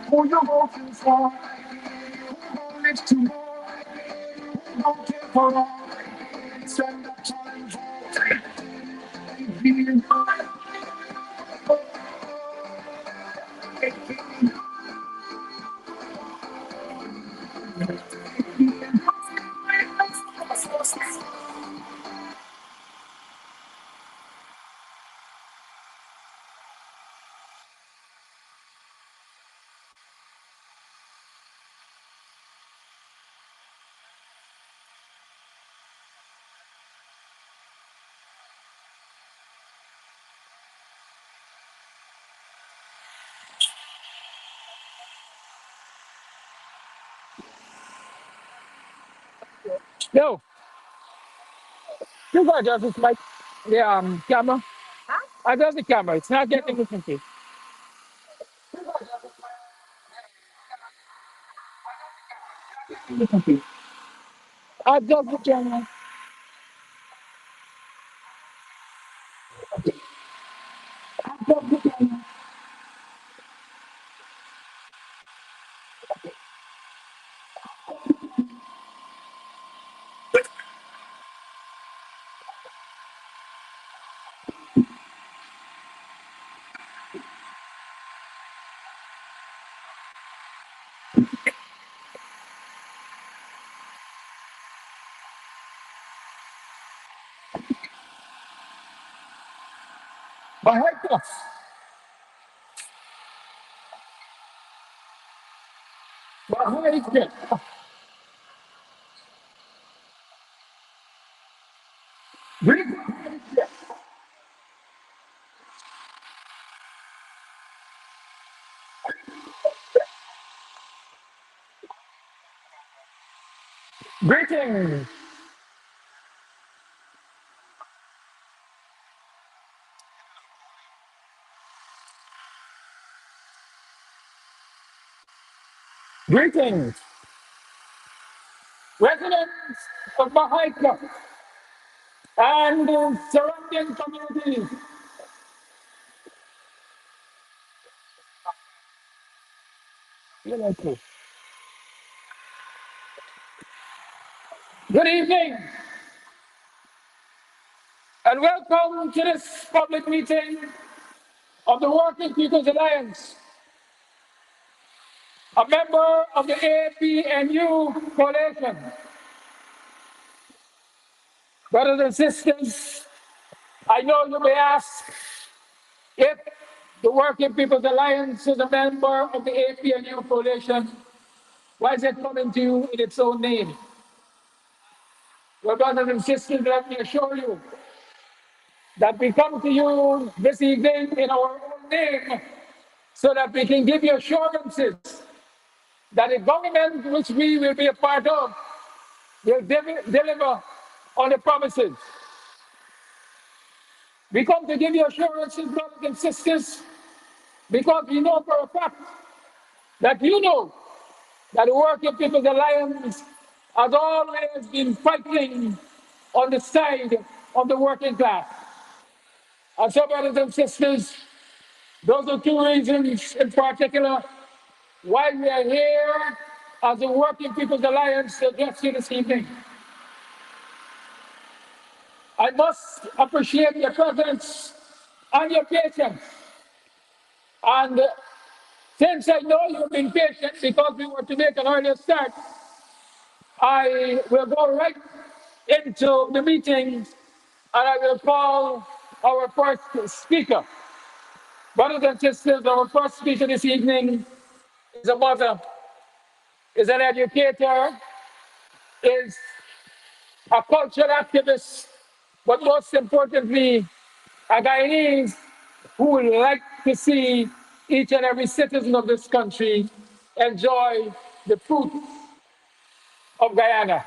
Who you voting for? Who gon' live tomorrow? Who gon' care for all? Send up time vote. Be Yo, you got adjust this mic, the camera. Adjust the camera. It's not getting listen to. Listen to. Adjust the camera. Adjust the camera. Mahaica. Mahaica. Greetings. Greetings. Residents of Mahaica and the surrounding communities. You know, too. Good evening and welcome to this public meeting of the Working People's Alliance, a member of the APNU coalition. Brothers and sisters, I know you may ask if the Working People's Alliance is a member of the APNU coalition, why is it coming to you in its own name? Well, brothers and sisters, let me assure you that we come to you this evening in our own name so that we can give you assurances that the government which we will be a part of will deliver on the promises. We come to give you assurances, brothers and sisters, because we know for a fact that you know that the Working People's Alliance has always been fighting on the side of the working class. And so, brothers and sisters, those are two reasons in particular why we are here as the Working People's Alliance to address you this evening. I must appreciate your presence and your patience. And since I know you've been patient because we were to make an earlier start, I will go right into the meeting and I will call our first speaker. Brothers and sisters, our first speaker this evening is a mother, is an educator, is a cultural activist, but most importantly, a Guyanese who would like to see each and every citizen of this country enjoy the fruit of Guyana.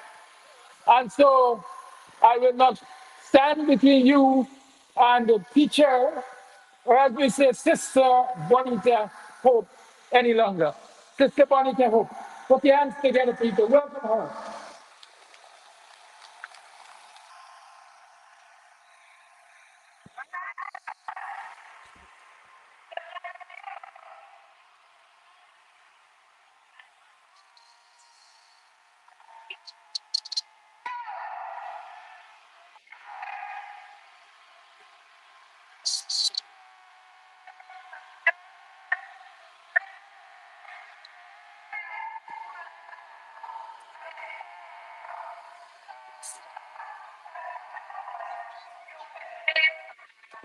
And so I will not stand between you and the teacher, or as we say, Sister Bonita Hope, any longer. Sister Bonita Hope. Put your hands together, people. Welcome her.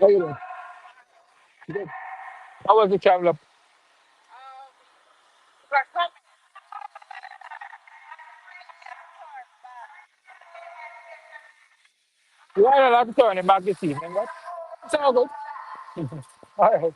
How you doing? Good. How was the travel up? You had a lot of turning back this evening, right? It's all good. All right.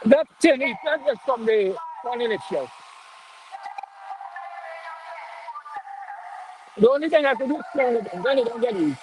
That thing is not just from the one in itself. The only thing I have to do is turn it and then it don't get easy.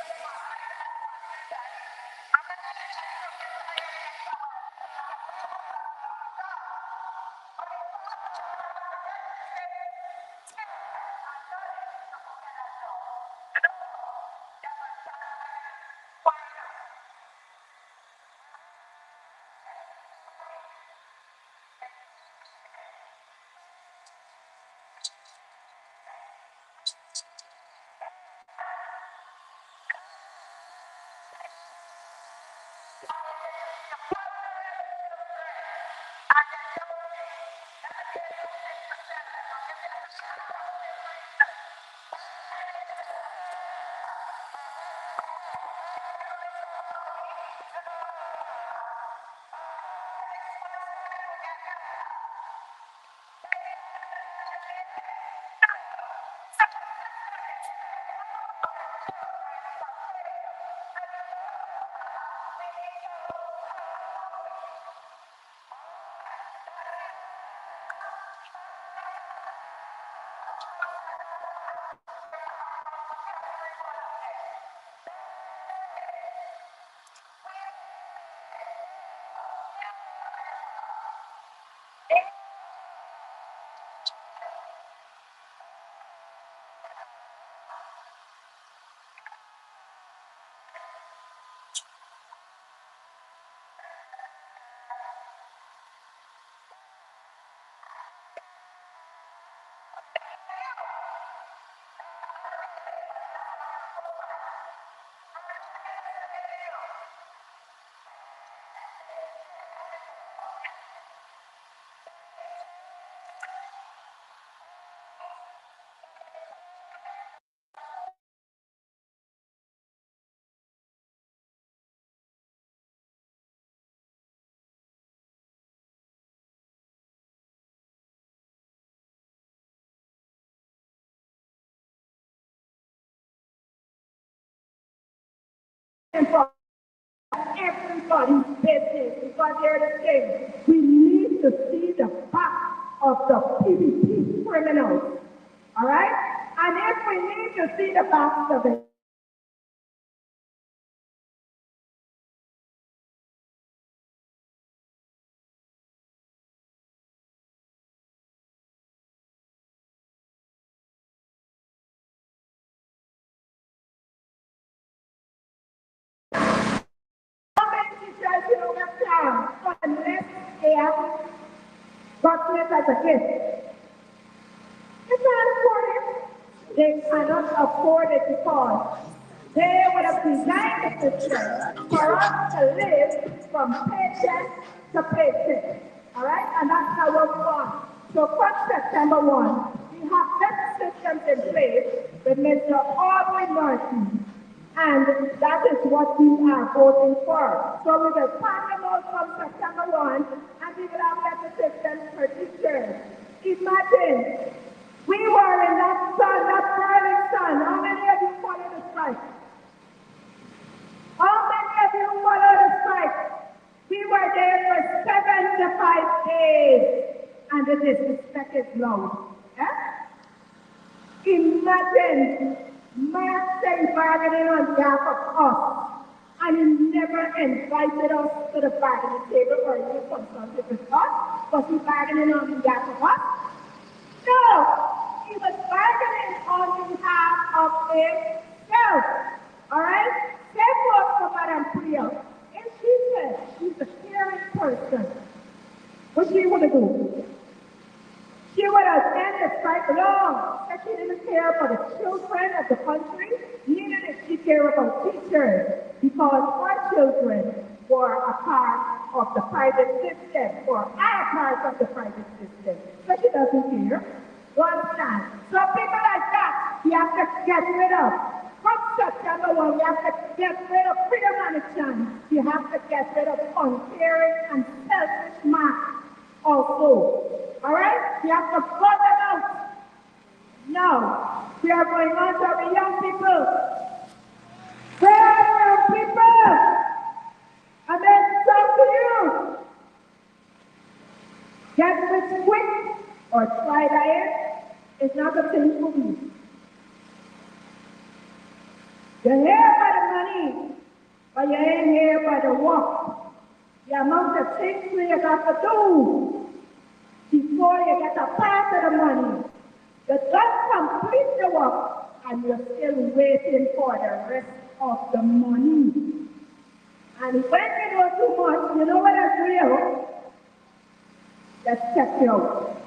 Everybody's business because they're the same. We need to see the back of the PvP criminals. All right? And if we need to see the back of it, how many teachers you don't have time unless they have got it as a gift? They can't afford it. They cannot afford it because They would have designed the system for us to live from paycheck to paycheck. All right? And that's how we're born. So from September 1, we have better systems in place with Mr. Aubrey Martin. And that is what we are voting for. So we will pass them out from September 1, and we will have better systems for teachers. Imagine, we were in that sun, that burning sun. How many of you followed the strike? How many of you followed the strike? We were there for 75 days, and the disrespect is low. Eh? Imagine Mark saying bargaining on behalf of us, and he never invited us to the bargaining table or even consulted with us. Was he bargaining on behalf of us? No, he was bargaining on behalf of himself. All right? Same work for Madame Priya. If she said she's a caring person, what she would do? She would have ended the strike long, that she didn't care for the children of the country, neither did she care about teachers, because our children were a part of the private system, or are part of the private system. So she doesn't care. You understand? So people like that, we have to get rid of. From September 1, we have to get rid of freedom and chance. We have to get rid of uncaring and selfish man also. All right? We have to put them out. Now, we are going on to the young people. Where are young people? And then talk to you. Get rich quick or try diet is not a thing for me. You're here by the money, but you ain't here by the work. The amount of things you got to do before you get a part of the money. You don't complete the work, and you're still waiting for the rest of the money. And when you do too much, you know what I feel? Let's check you out.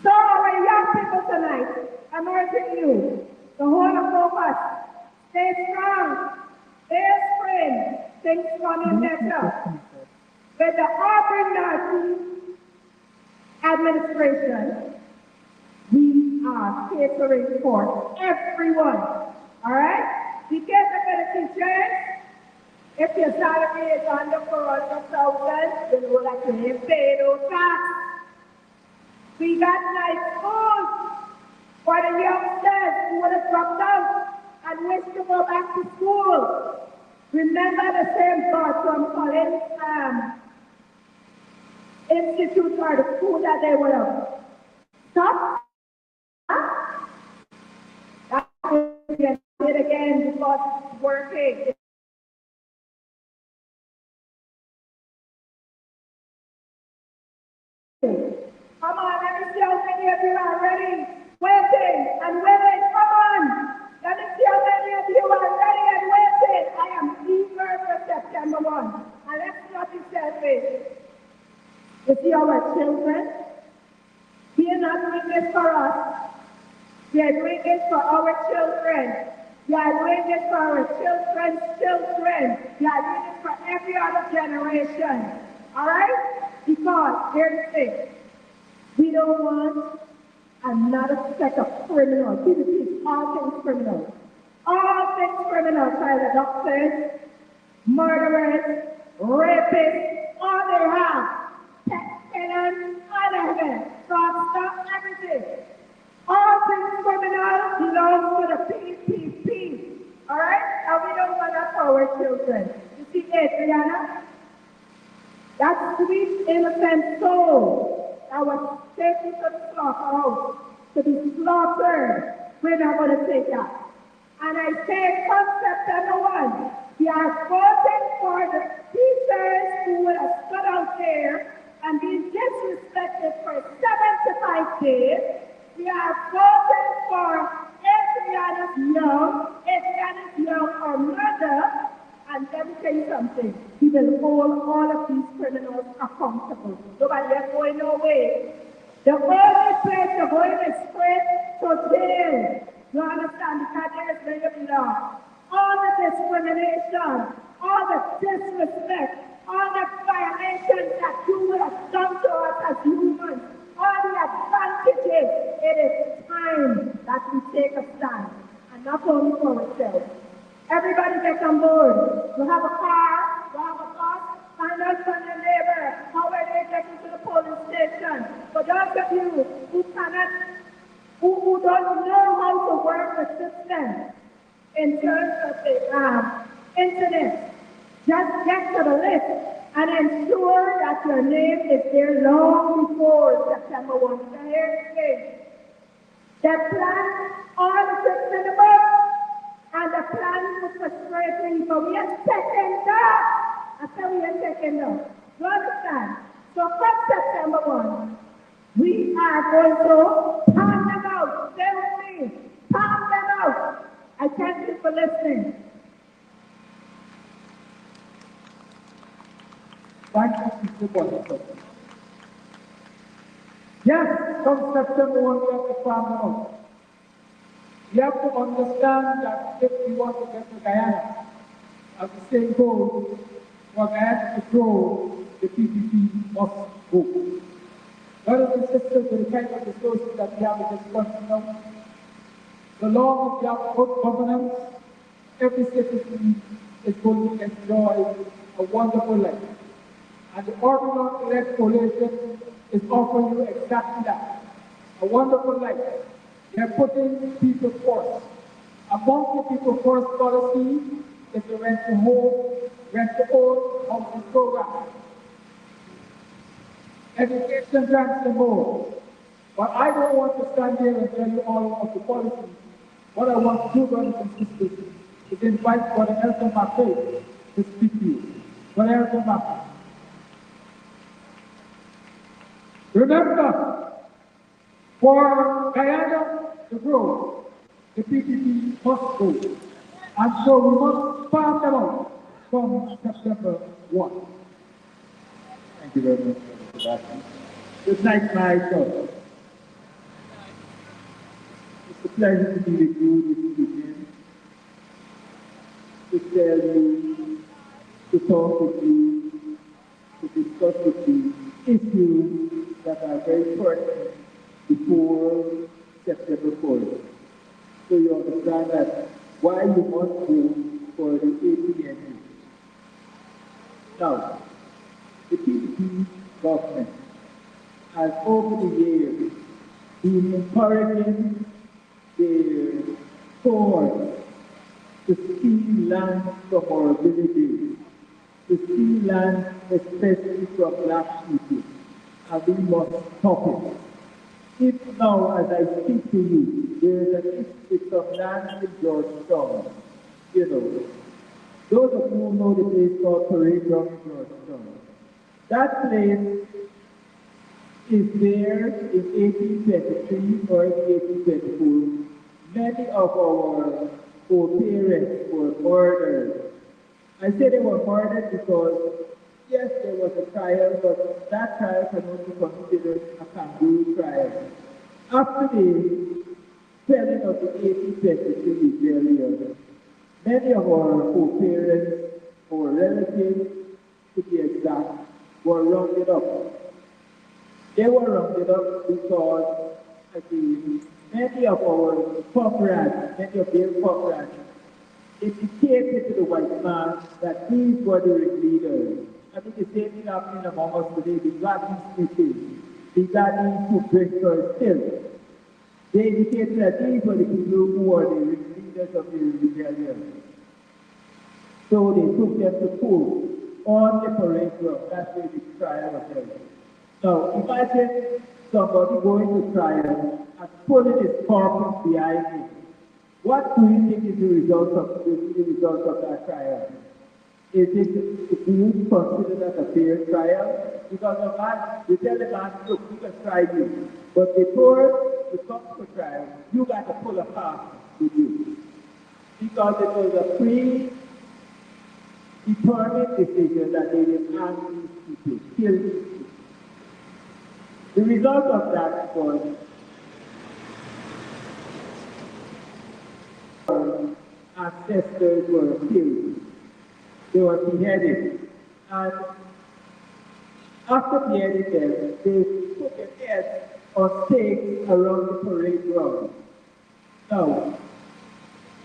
So our young people tonight, I'm urging you to hold a focus, stay strong, stay spring, things coming better. With the Auburn Martin administration, we are catering for everyone. All right? Be careful for the teachers. If your salary is under 400,000, you know that you ain't paid no tax. We got nice schools for the youngsters who would have dropped out and wish to go back to school. Remember the same thought from Collins Institute or the school that they would have stopped. That's it again because it's working. Come on, let me see how many of you are ready, waiting and waiting. Come on. Let me see how many of you are ready and waiting. I am eager for September 1. And let's not be selfish. You see our children? We are not doing this for us. We are doing this for our children. We are doing this for our children's children. We are doing this for every other generation. All right? Because here's the thing. We don't want another set of criminals. PVP is all things criminal. All things criminal. Child abductors, murderers, rapists, all they have. Tenants, all of them. Stop everything. All things criminal belong to the PPP. All right? And we don't want that for our children. You see, Adriana? That sweet, innocent soul that was taken to the slaughterhouse to be slaughtered, we're not going to take that. And I say from September 1, we are voting for the teachers who would have stood out there and been disrespected for 75 days. We are voting for Adriana's young or mother. And let me tell you something, we will hold all of these criminals accountable. Nobody is going away. The only place to go is straight to jail. You understand? Because there is where you belong. All the discrimination, all the disrespect, all the violations that you would have done to us as humans, all the advantages, it is time that we take a stand. And not only for ourselves. Everybody gets on board. You have a car, you have a bus, find out from your neighbor how are they getting to the polling station. For those of you who cannot, who don't know how to work the system in terms of the internet, just get to the list and ensure that your name is there long before September 1. So here's the thing. They plan all the tricks in the book, and the plan was frustrating, but we are taking that. I said we are taking that. You understand? So from September 1, we are going to palm them out. Stay with me. Palm them out. I thank you for listening. Thank you, Mr. Bonito. Yes, from September 1, we have to farm out. You have to understand that if we want to get to Guyana, at the same goal, for Guyana to grow, the PPP must go. Brothers and sisters, with the kind of resources that we have in this country now, the long as we have good governance, every citizen is going to enjoy a wonderful life. And the Electoral Reparations is offering you exactly that, a wonderful life. They're putting people first. Among the people first policy is the rent to home, rent to own housing program. Education grants and more. But I don't want to stand here and tell you all of the policies. What I want to do, brothers and sisters, is invite Brother Elton Mahaica to speak to you. Brother Elton Mahaica. Remember, for Guyana to grow, the PPP must grow. And so we must pass them out from September 1. Thank you very much for that. Good night, Mahaica. It's a pleasure to be with you this evening, to tell you, to talk with you, to discuss with you issues that are very pertinent before September 4th. So you understand that why you must vote for the APNU. Now, the PPP government has over the years been encouraging their courts to steal land from our villages, to steal land especially from black people, and we must stop it. If now, as I speak to you, there is an issue of land in Georgetown, you know, those of you who know the place called Preparedness in Georgetown, that place is there in 1823 or 1824. Many of our foreparents were murdered. I say they were murdered because, yes, there was a trial, but that trial can only be considered a kangaroo trial. After the spelling of the 1823 rebellion, many of our foreparents or relatives, to be exact, were rounded up. They were rounded up because, again, many of our comrades, many of their comrades, indicated to the white man that these were the ringleaders. I think the same thing happening among us today. We got these people, we got these who breakers still. They indicated that these were the people who were the ringleaders of the rebellion. So they took them to court on the parade ground. That's where the trial was held. Now imagine somebody going to trial and pulling his corpus behind him. What do you think is the result of that trial? Do you consider that a fair trial? Because a man, you tell the man, look, we can try you. But before you come to trial, you got to pull a pass with you. Because it was a predetermined decision that they will harm these people, kill these people. The result of that was ancestors were killed. They were beheaded. And after beheading them, they put their heads on stakes around the parade ground. Now,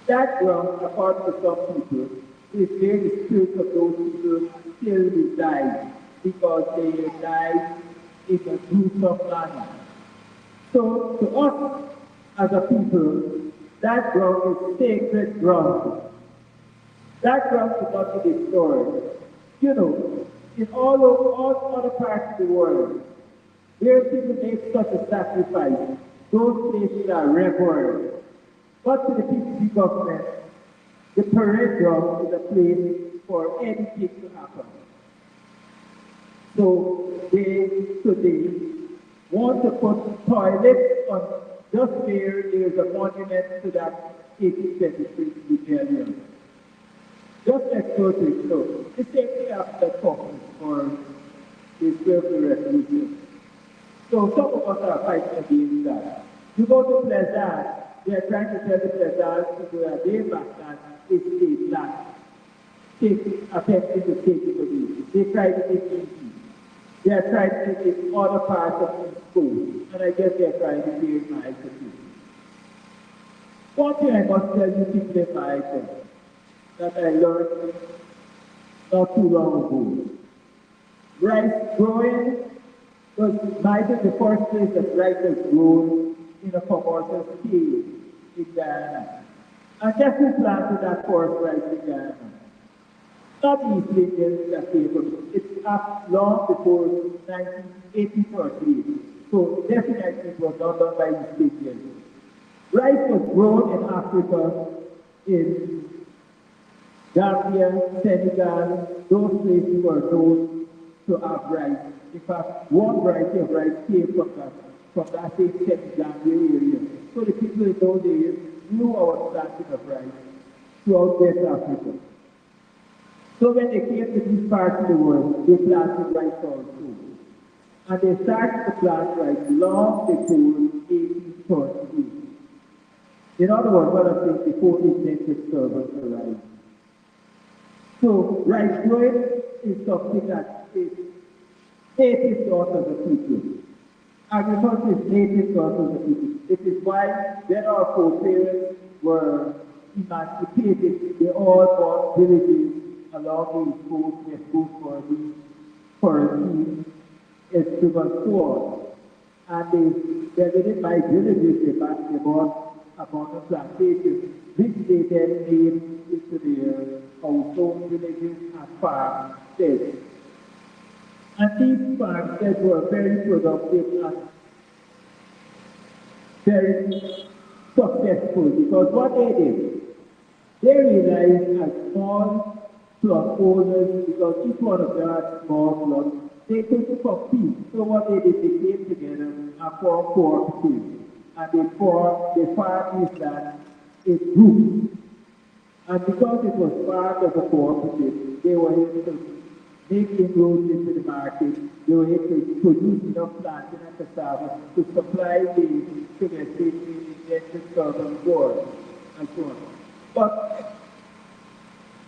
that ground, according to some people, is where the spirits of those people still reside, because they died in a gruesome manner. So, to us as a people, that ground is sacred ground. That ground should not be destroyed. You know, in all other parts of the world, where people make such a sacrifice, those places are revered. But to the PPP government, the parade ground is a place for anything to happen. So they want to put toilets on just where there is a monument to that 1823 rebellion. Just next door to it. So the same thing happened at Congress for the 12th revolution. So some of us are fighting against that. You go to Pleasant, they are trying to tell the Pleasant people that their backland is state land. Attempting to take it away. They tried to take it easy. They are trying to take it other parts of the school. And I guess they are trying to do it in Mahaica too. One thing I must tell you people in Mahaica that I learned not too long ago. Rice growing was Mahaica the first place that rice was grown in a commercial scale in Guyana. And guess who planted that first rice in Guyana? Not East Indians that came from it. It's up long before 1983. So definitely it was not done by East Indians. Rice was grown in Africa, in Gambia, Senegal. Those places were known to have rice. In fact, one variety of rice came from that same Senegal area. So the people in those areas knew our planting of rice throughout West Africa. So when they came to these parts of the world, they planted rice also. And they started to plant rice long before 1838. In other words, what I'm saying, before intensive service arrived. So rice growing is something that is native to us as a people. Agriculture is native to us as a people. It is why when our foreparents were emancipated, they all bought villages along the East Coast, West Coast for a team, instruments, so on. And they didn't buy villages, they bought abundant plantations, which they then named into their household villages and farmsteads. And these farmsteads were very productive and very successful, because what they did, they realized as small plot owners, because each one of them had small plots, they couldn't compete. So what they did, they came together and formed cooperatives. And they farmed this land in groups. And because it was farmed as a cooperative, they were able to make inroads into the market. They were able to produce enough plantain and cassava to supply the sugar state in southern world, and so on. But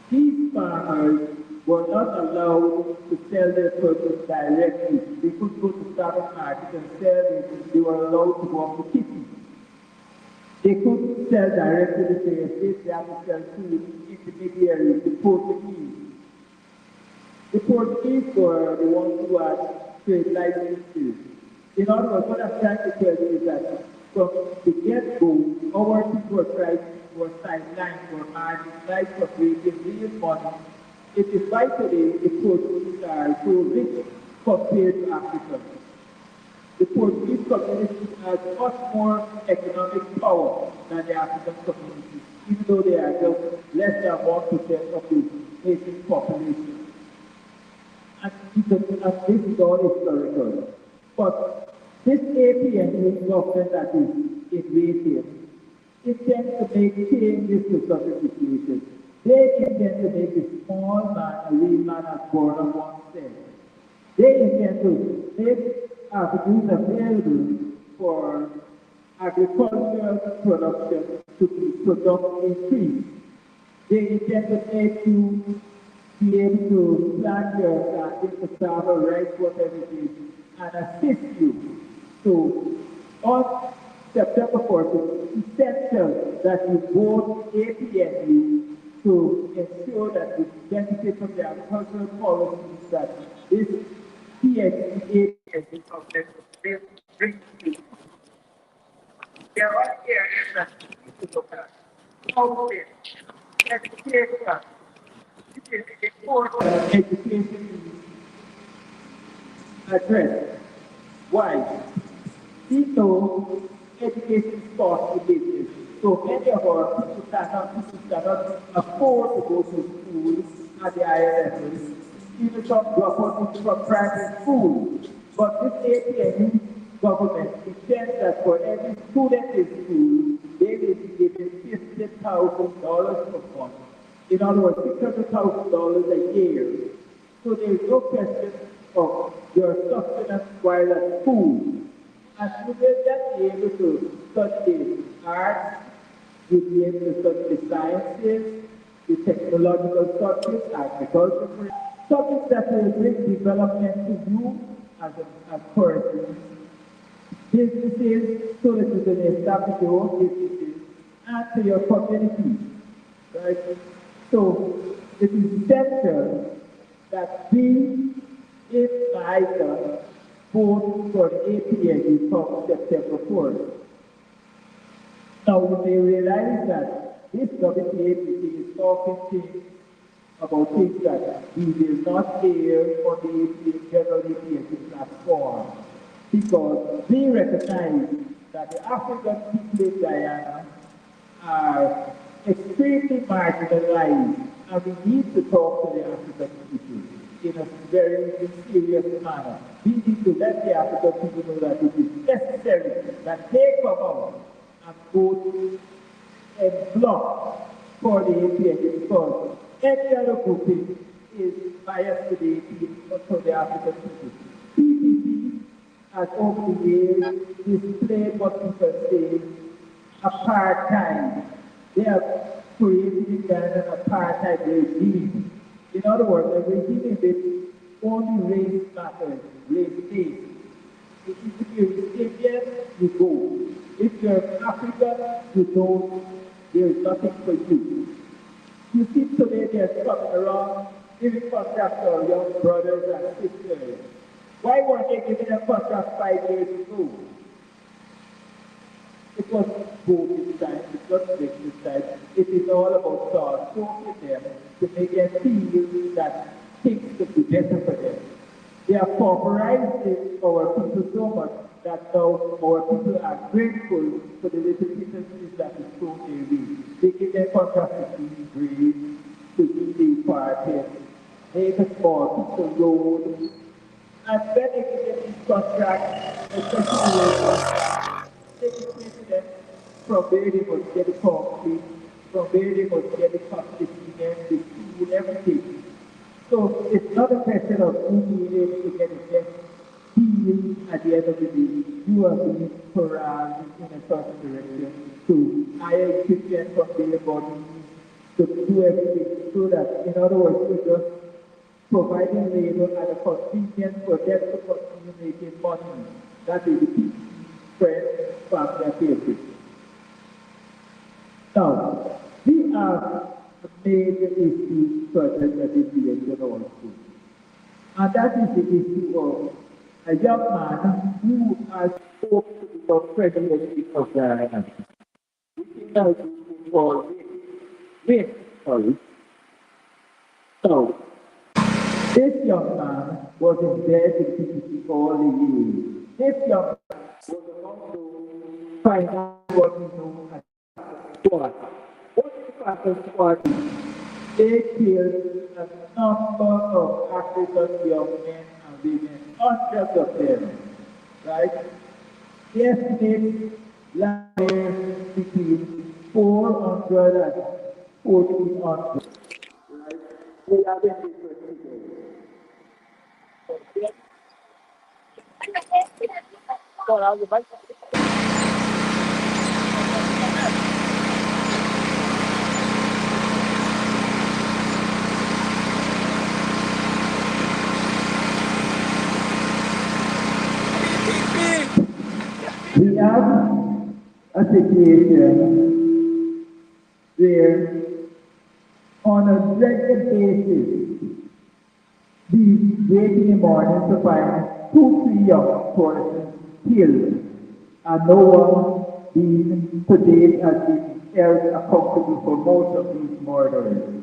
these farmers were not allowed to sell their produce directly. They couldn't go to southern market and sell it. They were allowed to go up to cities. They couldn't sell directly to the estates. They had to sell to intermediaries, the Portuguese. The Portuguese were the ones who had trade licenses. In other words, what I'm trying to tell you is that from the get-go, our people were sidelined, were marginalized for making real money. It is why today the Portuguese are so rich compared to Africa. The Portuguese community has much more economic power than the African community, even though they are just less than 1% of the nation's population. And this is all historical. But this APN government that is in waiting, it tends to make changes to such a situation. They intend to make the small man a real man as born of oneself. They intend to make avenues available for agricultural production to be increased. They intend to make you be able to plan your travel, right, whatever it is, and assist you. So on September 4th, it's essential that you vote APNU to ensure that you benefit from the agricultural policies that this PhD is brings to you. There are areas that you need to look at. Housing, education, it is important. Education is addressed. Why? We know education is cost-related. So many of our people cannot afford to go to school at the higher levels. Even some drop out from private school. But this APNU government intends that for every student in school, they will be given $50,000 per month. In other words, $600,000 a year. So there is no question of your sustenance while at school. And you will just be able to study arts, you'll be able to study the sciences, the technological subjects, agriculture, subjects that will bring development to you as a person, businesses, so that you can establish your own businesses, and to your community. Right? So it is essential that we in Mahaica vote for the APNU come September 4th. Now you may realize that this WPA meeting is talking things about things that we will not hear on the general APNU platform, because we recognize that the African people in Guyana are extremely marginalized, and we need to talk to the African people in a very serious manner. We need to let the African people know that it is necessary that they come out and vote and block for the APNU, because any other grouping is biased to the African people. PPP has over the years displayed what people say apartheid. They have created in Ghana an apartheid regime. In other words, a regime in which only race matters, race-based. If you're Indian, you go. If you're African, you don't. There is nothing for you. You see today they're coming around giving contracts to our young brothers and sisters. Why weren't they giving them contracts 5 years ago? It was COVID time, it was business time. It is all about talking them to make them feel that things could be better for them. They have pauperized our people so much that now our people are grateful for the little pieces that is thrown their way. They give them contracts to be brave, to be parties, make a small piece of road, and when they give them these contracts, especially them from where they must get the concrete, from where they must get the cement, the steel, everything. So it's not a question of who being able to get the best deal at the end of the day. You are being corralled in a certain direction to hire equipment from their bodies, to do everything so that, in other words, you're just providing labor at a convenience for them to continue making money. That is the key. Friends, family, and favorite. Now, we have major issue such as education also. And that is the issue of a young man who has hoped to become president of Guyana. We can now do for sorry. So, this young man was in bed with PPP all the years. This young man was about to find out what we know as squad. What is Pastor Squad? They killed a number of African young men and women, hundreds of them, right? They estimate last year between 400 and 1,400, right? We have been different today. We have a situation where on a regular basis, we wake in the morning to find 2, 3 young persons killed, and no one being to date has been held accountable for most of these murders.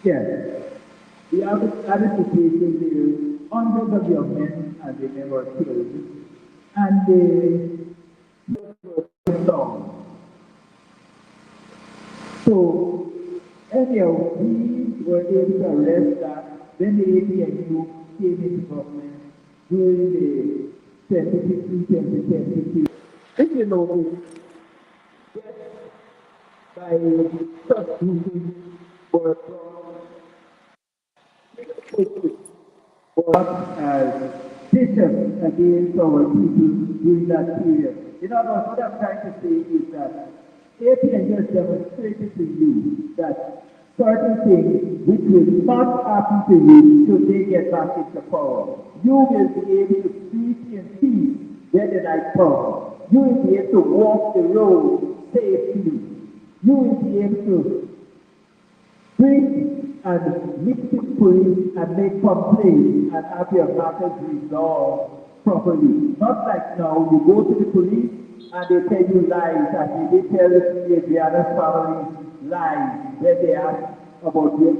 Yes, we have a situation where hundreds of young men and women were killed, and they were down. So, anyhow, we were able to arrest that when the APNU came into government during the 2015-2022. If you know, by substituting for what as vicious against our people during that period. In other words, what I'm trying to say is that APN just demonstrated to you that certain things which will not happen to you should they get back into power. You will be able to sleep in peace when the night comes. You will be able to walk the road safely. You will be able to bring and mix with police and make complaints and have your matters resolved properly. Not like now, you go to the police and they tell you lies, and they tell the other family lies when they ask about when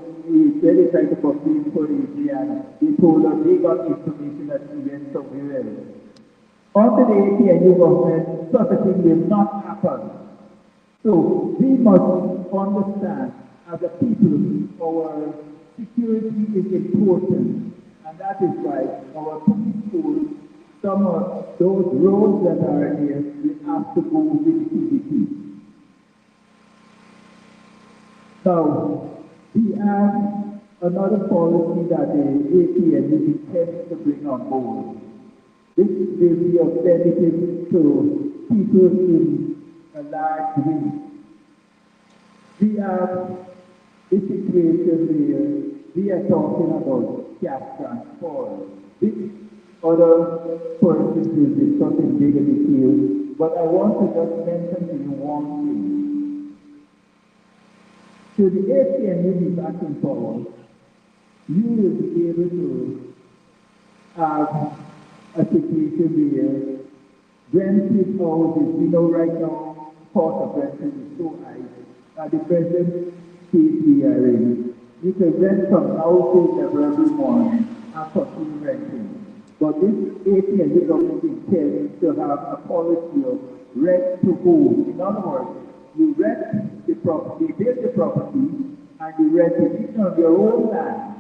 they try to complain for Adriana. They told us they got information that she went somewhere else. Under the APNU government, such a thing will not happen. So we must understand as a people our security is important, and that is why our police force, some of those roads that are here will have to go with the PDP. Now, we have another policy that the APN intends to bring on board. This will be of benefit to people in a large way. We have a situation where we are talking about cash transport. This other persons will discuss in bigger detail, but I want to just mention to you one thing. Should the APNU be back in power, you will be able to have a situation where rented houses, we know right now, cost of renting is so high. At the present stage we are in, you can rent some houses every morning and continue renting. But this APN government intends to have a policy of rent to own. In other words, you rent the property, build the property, and you rent it on your own land.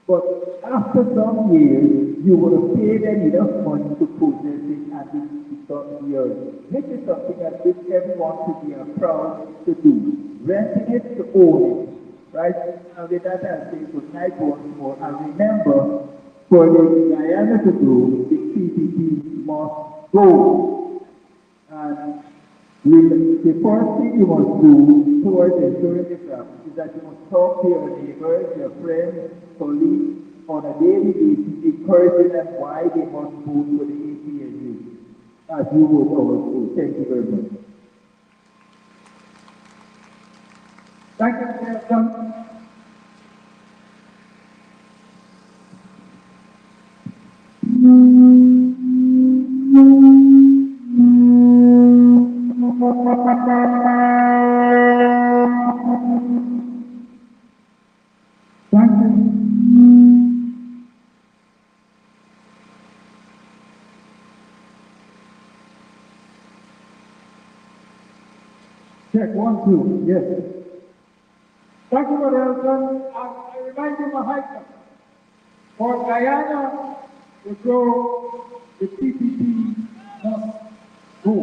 But after some years, you would have paid enough money to possess it and it becomes yours. This is something that which everyone should be proud to do. Renting it to own it, right? And with that, I say good night once more. And remember, for the Guyana to do, the PPP must go. And the first thing you must do towards ensuring this is that you must talk to your neighbors, your friends, colleagues on a daily basis, encouraging them why they must vote for the APNU, as you would also. Thank you very much. Thank you, Mr. Johnson. Thank you. Check 1, 2. Yes. Thank you, Brother Elton. I remind you, Mahaica, for Guyana to grow, the PPP must go.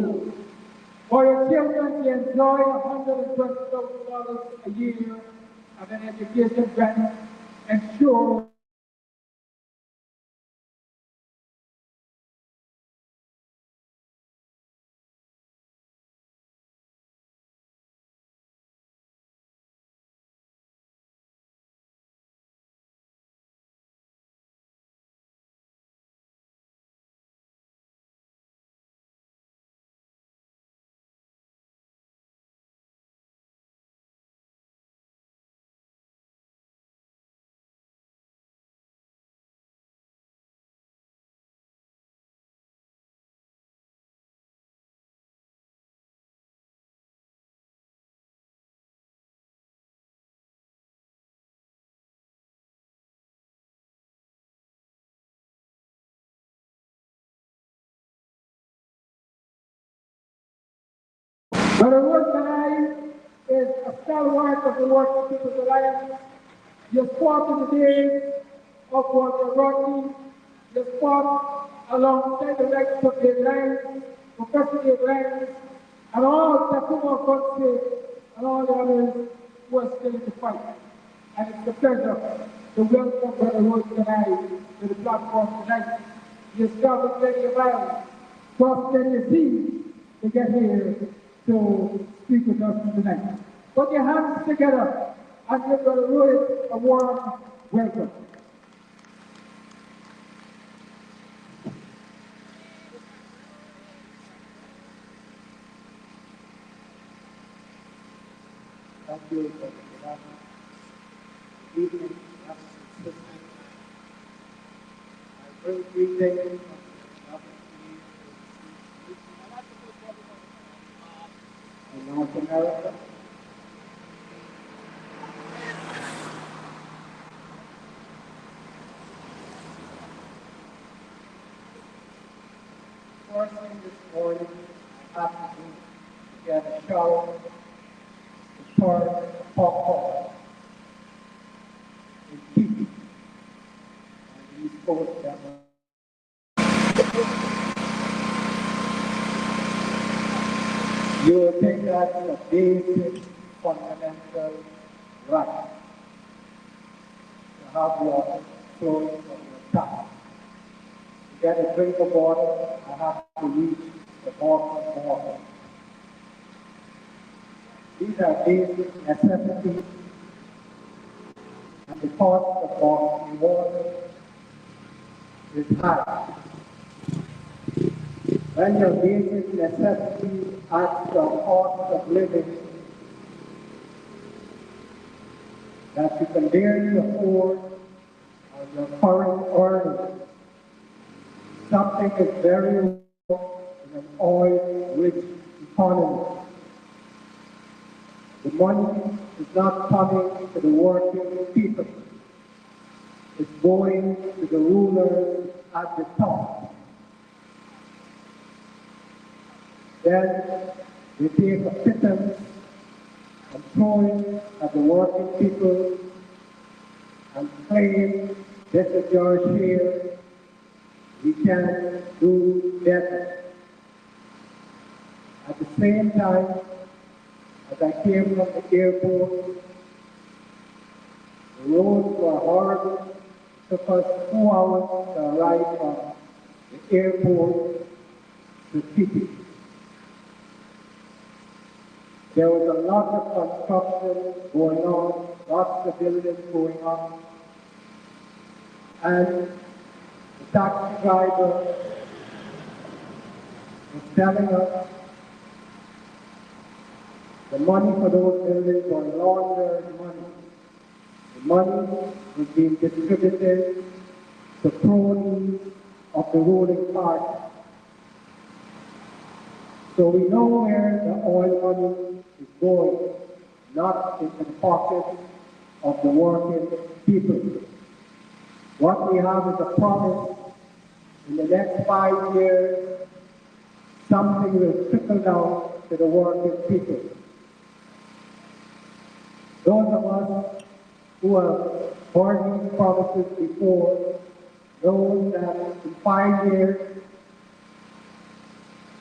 For your children to enjoy $120,000 a year of an education grant, ensure Brother Wood tonight is a stalwart of the working people's alliance. You fought in the days of Walter Rodney. You fought alongside the likes of the alliance, Professor the alliance, and all Takuma Kotse and all the others who are still in the fight. And it's a pleasure to welcome Brother Wood tonight to the platform tonight. You started many miles, crossed many seas to get here to speak with us tonight. Put your hands together and give Brother Wood a warm welcome. Thank you for the evening, brothers and sisters. I bring greetings from the in North America. First thing this morning, I have to get a shower to pour the popcorn in Kiki on the East Coast. You will think that's a basic, fundamental right to have water flowing from your tap. To get a drink of water, I have to reach the bottom of water. These are basic necessities, and the cost of bottled water is high. When your basic necessities add to the cost of living that you can barely afford on your current earnings, something is very wrong in an oil-rich economy. The money is not coming to the working people. It's going to the rulers at the top. Then they take a pittance and throw it at the working people and claim this is your share. We can do better. At the same time, as I came from the airport, the roads were horrible. It took us 2 hours to arrive from the airport to Kiki. There was a lot of construction going on, lots of buildings going on, and the taxi driver was telling us the money for those buildings was laundered money. The money was being distributed to cronies of the ruling party. So we know where the oil money is going, not into the pockets of the working people. What we have is a promise in the next 5 years, something will trickle down to the working people. Those of us who have heard these promises before know that in 5 years,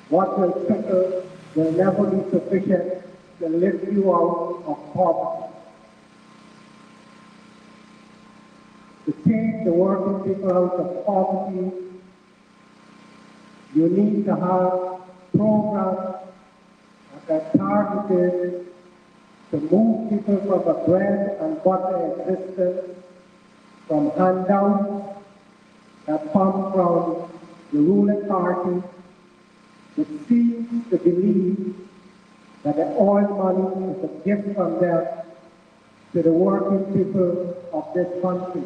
what will trickle will never be sufficient to lift you out of poverty. To take the working people out of poverty, you need to have programs that are targeted to move people from a bread and butter existence, from handouts that come from the ruling party, which seems to believe that the oil money is a gift from them to the working people of this country.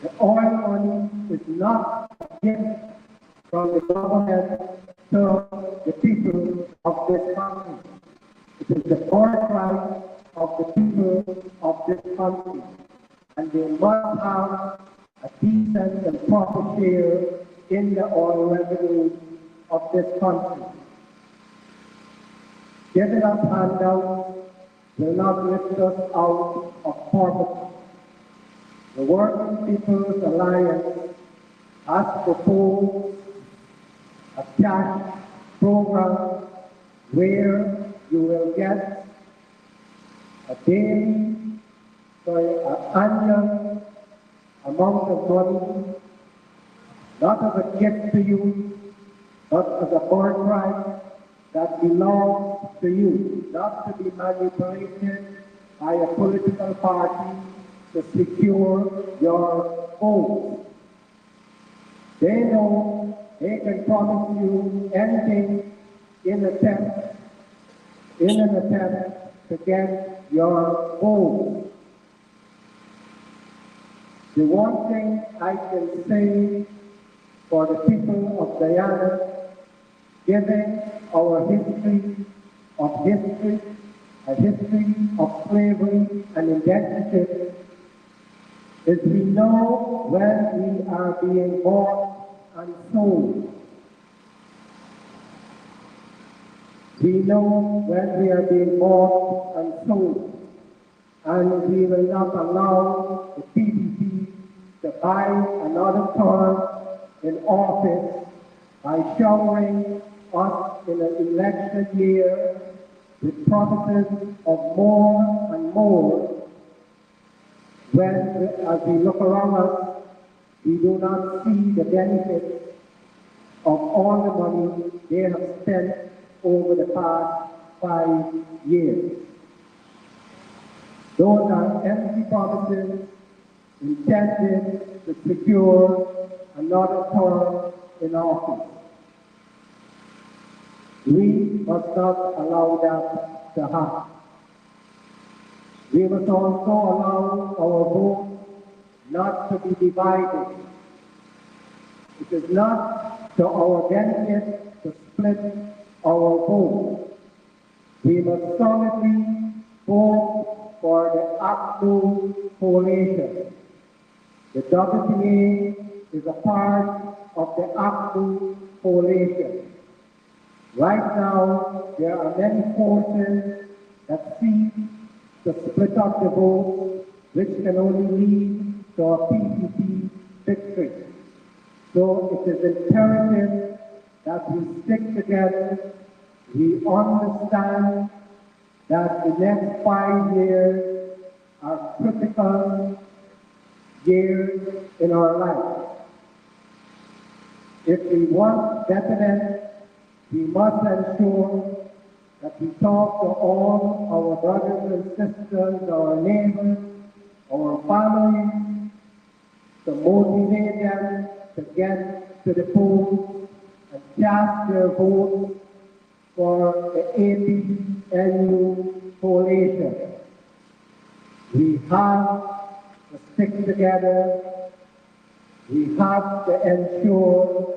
The oil money is not a gift from the government to the people of this country. It is the birthright of the people of this country, and they must have a decent and proper share in the oil revenue of this country. Giving us handouts will not lift us out of poverty. The Working People's Alliance has proposed a cash program where you will get an annual amount of money, not as a gift to you, but as a birthright that belongs to you, not to be manipulated by a political party to secure your vote. They know they can promise you anything in an attempt to get your vote. The one thing I can say for the people of Guyana, given our history, a history of slavery and indentureship, is we know when we are being bought and sold. We know when we are being bought and sold, and we will not allow the PDP to buy another term in office by showering us in an election year with promises of more and more, when, as we look around us, we do not see the benefits of all the money they have spent over the past 5 years. Those are empty promises intended to secure another term in office. We must not allow that to happen. We must also allow our vote not to be divided. It is not to our benefit to split our vote. We must solidly vote for the ACNU coalition. The WPA is a part of the ACNU coalition. Right now, there are many forces that seek to split up the vote, which can only lead to a PDP victory. So it is imperative that we stick together. We understand that the next 5 years are critical years in our life. If we want betterment, we must ensure that we talk to all our brothers and sisters, our neighbors, our families, to motivate them to get to the polls and cast their votes for the APNU coalition. We have to stick together. We have to ensure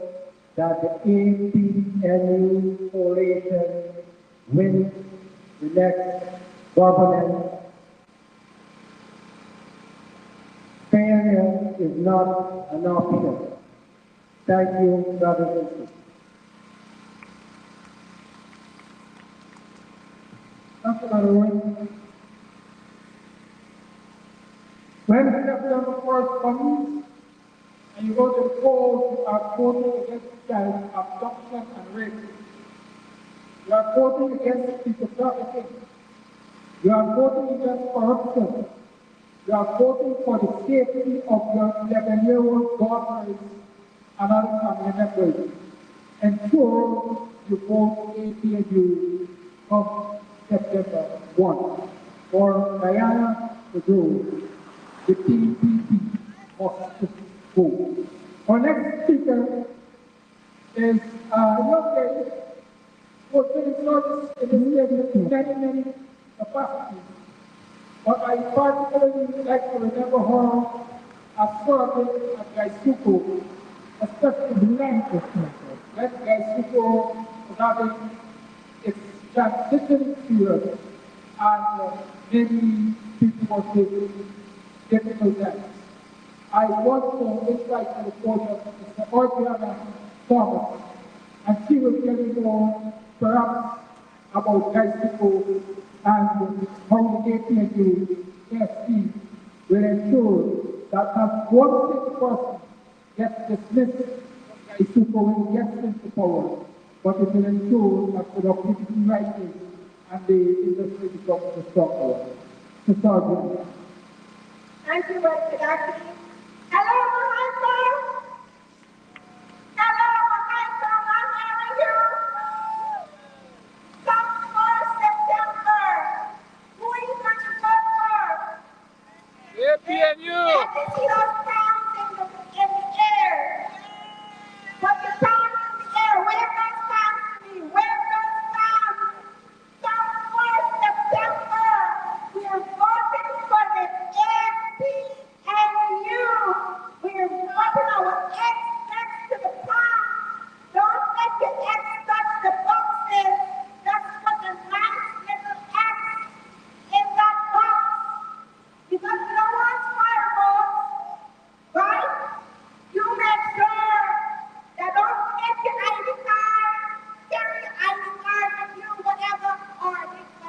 that the APNU coalition wins the next government. Failure is not an option. Thank you, brothers and sisters. When September 1st comes and you go to the polls, you are voting against child abduction and rape. You are voting against people trafficking. You are voting against corruption. You are voting for the safety of your 11-year-old daughters and other family members. Ensure you vote APNU come September 1. For Guyana to grow, the PPP must go. Our next speaker is a young lady who has been in service in the state in many capacities. But I particularly like to remember her as serving at Gaisuko, especially the land business. When Gaisuko was having its transition period and many people were facing difficult times. I want to invite to the podium Mr. Orbiana Thomas, and she will tell you more, perhaps about bicycle and how the APNU will ensure that not one single person gets dismissed by super when he gets into power, but it will ensure that productivity rises and the industry becomes stronger. To start. Thank you, Mr. Dr. Hello, Mahaica. Hello, Mahaica. I'm hearing you. Come for September. Who is going to vote for? APNU. Let me see those pounds in the air. Put your pounds in the air. Wave those pounds to me. Wave those pounds. Come for September. We are voting for the APNU. We are voting our X next to the pound. Don't let your X touch the boxes. Just put a nice little X in that box. Because no one's fireballs, right? You make sure that don't forget your ID card, carry your ID card with you, whatever, or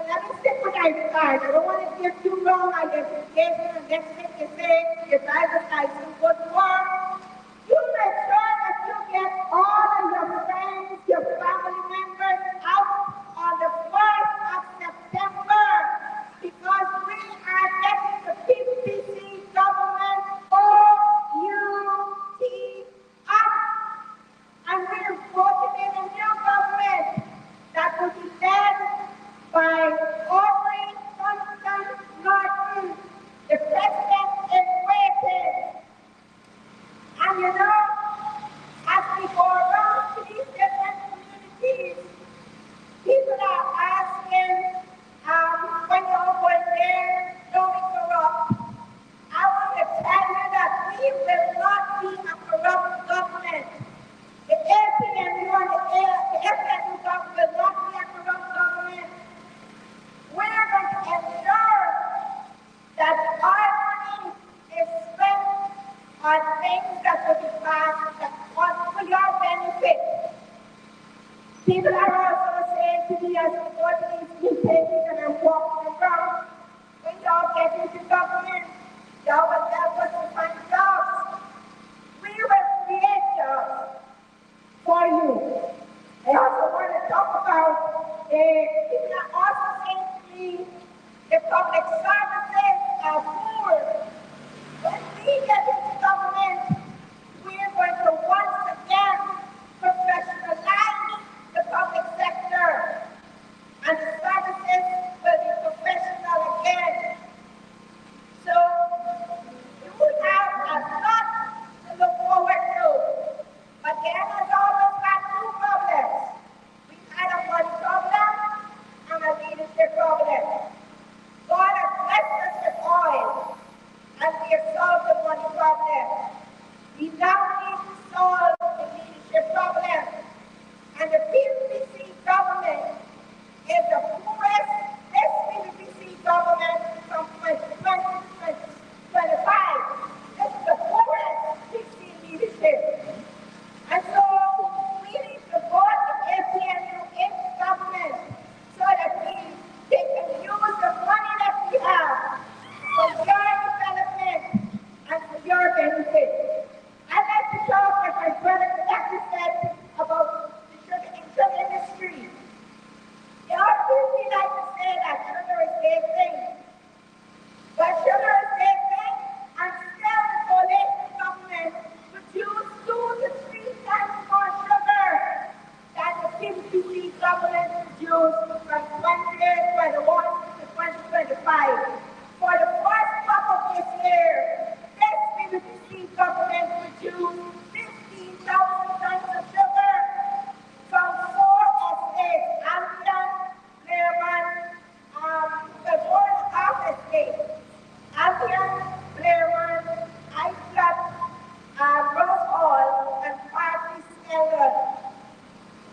let me stick with ID card. I don't want to give too long identification and next thing you say your driver's license wouldn't work. You make sure that you get all of your friends, your family members out on the 1st of September because we are getting the PPC government OUT up. And we're voting in a new government that will be led by Aubrey Johnson Norton, the president in waiting. And you know, as we go around to these different communities, people are asking, when you're going there, don't be corrupt. I want to tell you that we will not be a corrupt government. The APNU and the FNU government will not be a corrupt government. We're going to ensure that our money is spent on things that will be passed that want for your benefit. People are also saying to me as we go to these meetings and I'm walking around, when y'all get into government, y'all will help us to find jobs. We will create jobs for you. I also want to talk about people are also saying to me the public services are poor. When we get into government, we're going to once again professionalize the public sector and the services will be professional again. So you have a lot to look forward to. But Ghana has always got two problems. We've had a money problem and a leadership problem. God has blessed us with oil and we have solved the money problem. We now need to solve the leadership problem. And the PPC government is the poorest, this PPC government from 2020 to 2025. This is the poorest PC leadership. And so we need to vote the APNU in government so that they can use the money that we have for your development and for your benefit. I'd like to talk, as my brother Dr. said, about the sugar industry. There are people who like to say that sugar is their thing. But sugar is their thing, and still the coalition government produce 2 to 3 times more sugar than the PPC government produced from 2021 to 2025. For the first half of this year, this PPC government produced 15,000 tons of sugar from 4 estates, Ambian, Learman, the 4.5 estates, Ambian, Learman, Islat, Rose Hall, and Party Skeller.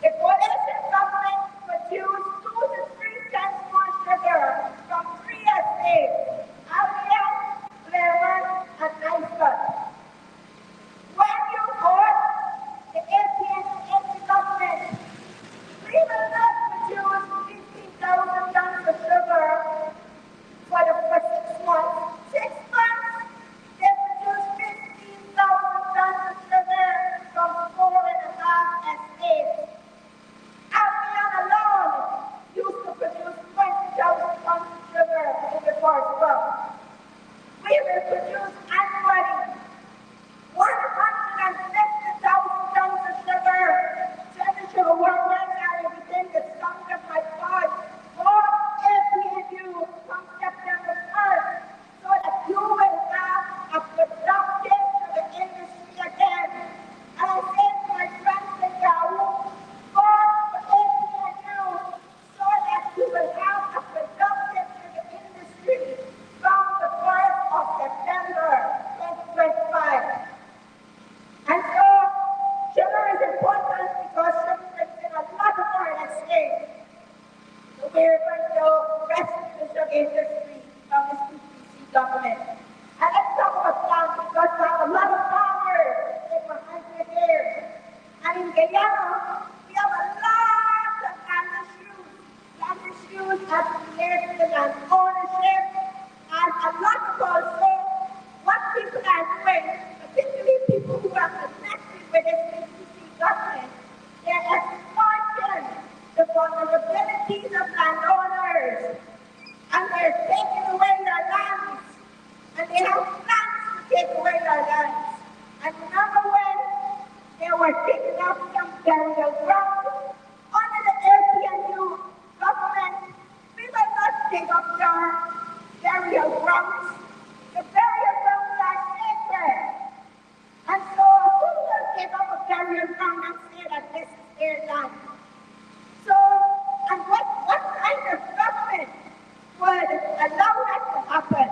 The coalition government produced 2 to 3 times more sugar from 3 estates, Albion, Learman, and Islat. they're going to rescue the sugar industry from this PPC government. And let's talk about land because we have a lot of farmers in Mahaica here. And in Guyana, we have a lot of land issues. Land issues as related to land ownership, and a lot of also what people are doing, particularly people who are connected with this PPC government, they're exploiting the vulnerabilities of landowners, and they're taking away their lands, and they have plans to take away their lands. And remember when they were taking up some burial ground under the LPNU government, we will not take up their burial grounds. The burial grounds are sacred. And so who will take up a burial ground and say that this is their land? So, and what kind of government would allow that to happen?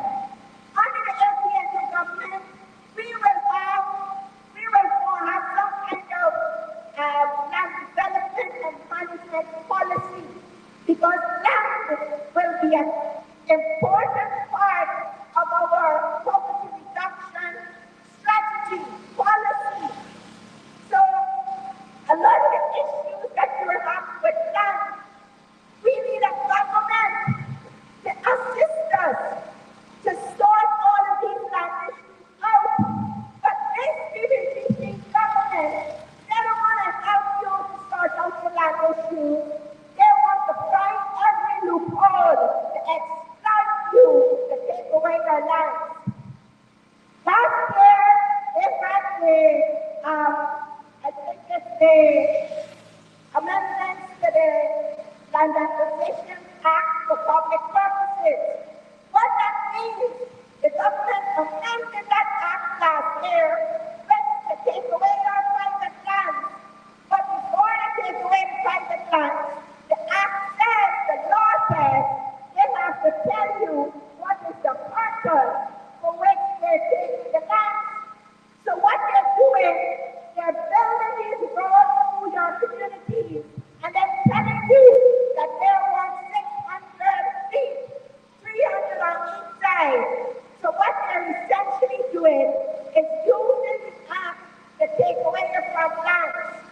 Under the LPNU government, we will have some kind of land development and management policy because land will be an important part of our poverty reduction strategy, policy. So, a lot of the issues that you have with land, we need a government to assist us to sort all of these land issues out. But this PPC government, they don't want to help you to sort out the land issues. They want to find every loophole to exploit you to take away your lands. Last year, they had I think it's the amendments to the Land Acquisition Act for public purposes. What that means, the government amended that act last year ready to take away our private lands. But before they take away the private lands, the act says, the law says, they have to tell you what is the purpose for which they're taking the lands. So what they're doing, they're building these roads through your communities and then telling you that they're worth 600 feet, 300 on each side. So what they're essentially doing is using this act to take away your front lands.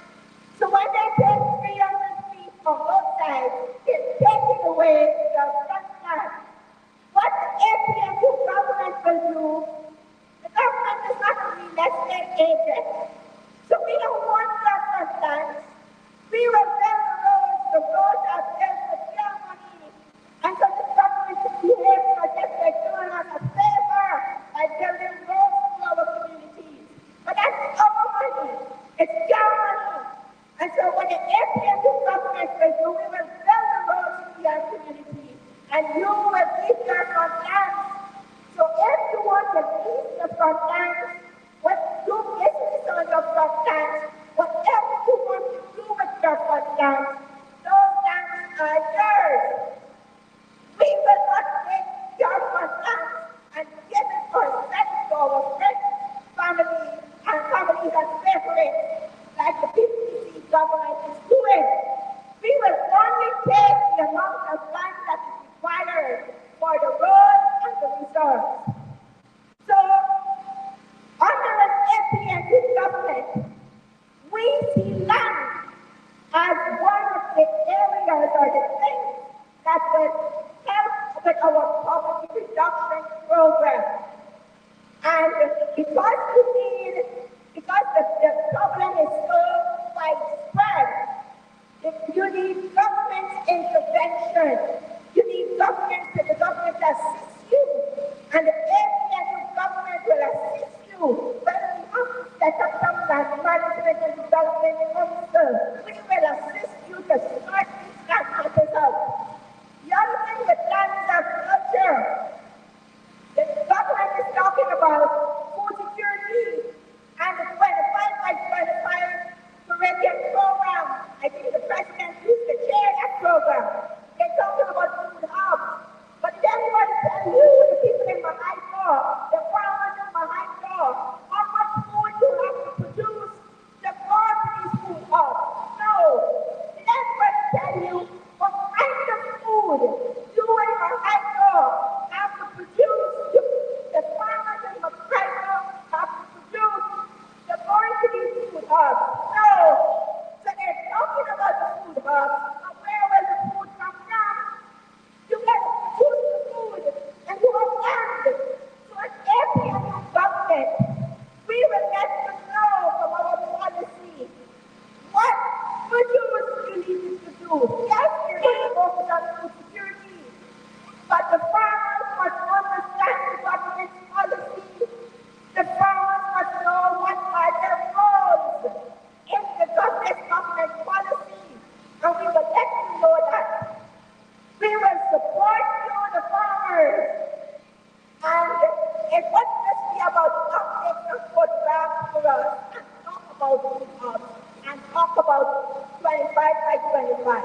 So when they take 300 feet on both sides, they're taking away your front lands. What the APNU government will do, the government is not a real estate agent. So we don't want your front lands. We will build the roads. The roads are built with your money. And so the government is behaving as if they're doing us a favor by building roads to our communities. But that's our money. It's your money. And so what the APNU government will do, we will build the roads to your community. And you will keep your front lands. So if you want to lease your front lands, do business on your front lands, whatever you want to do with your front lands, those lands are yours. We will not take your front lands and give it or sell it to our friends, family, and families and favorites, like the PPC government is doing. We will only take the amount of land that is required for the road and the reserves. So, under an APNU government, we see land as one of the areas or the things that will help with our poverty reduction program. And because the problem is so widespread, you need government intervention. You need the government to assist you. And the APNU government will assist you. Whether we have to set up some land management and development council, we will assist you to sort these land matters out. The other thing with land is agriculture. The government is talking about food security and the 25 by 25 Caribbean program. I think the president used to chair that program. They're talking about food hubs. But did anybody tell you, the people in Mahaica, the farmers in Mahaica, how much food you have to produce to go to these food hubs? No. by 25.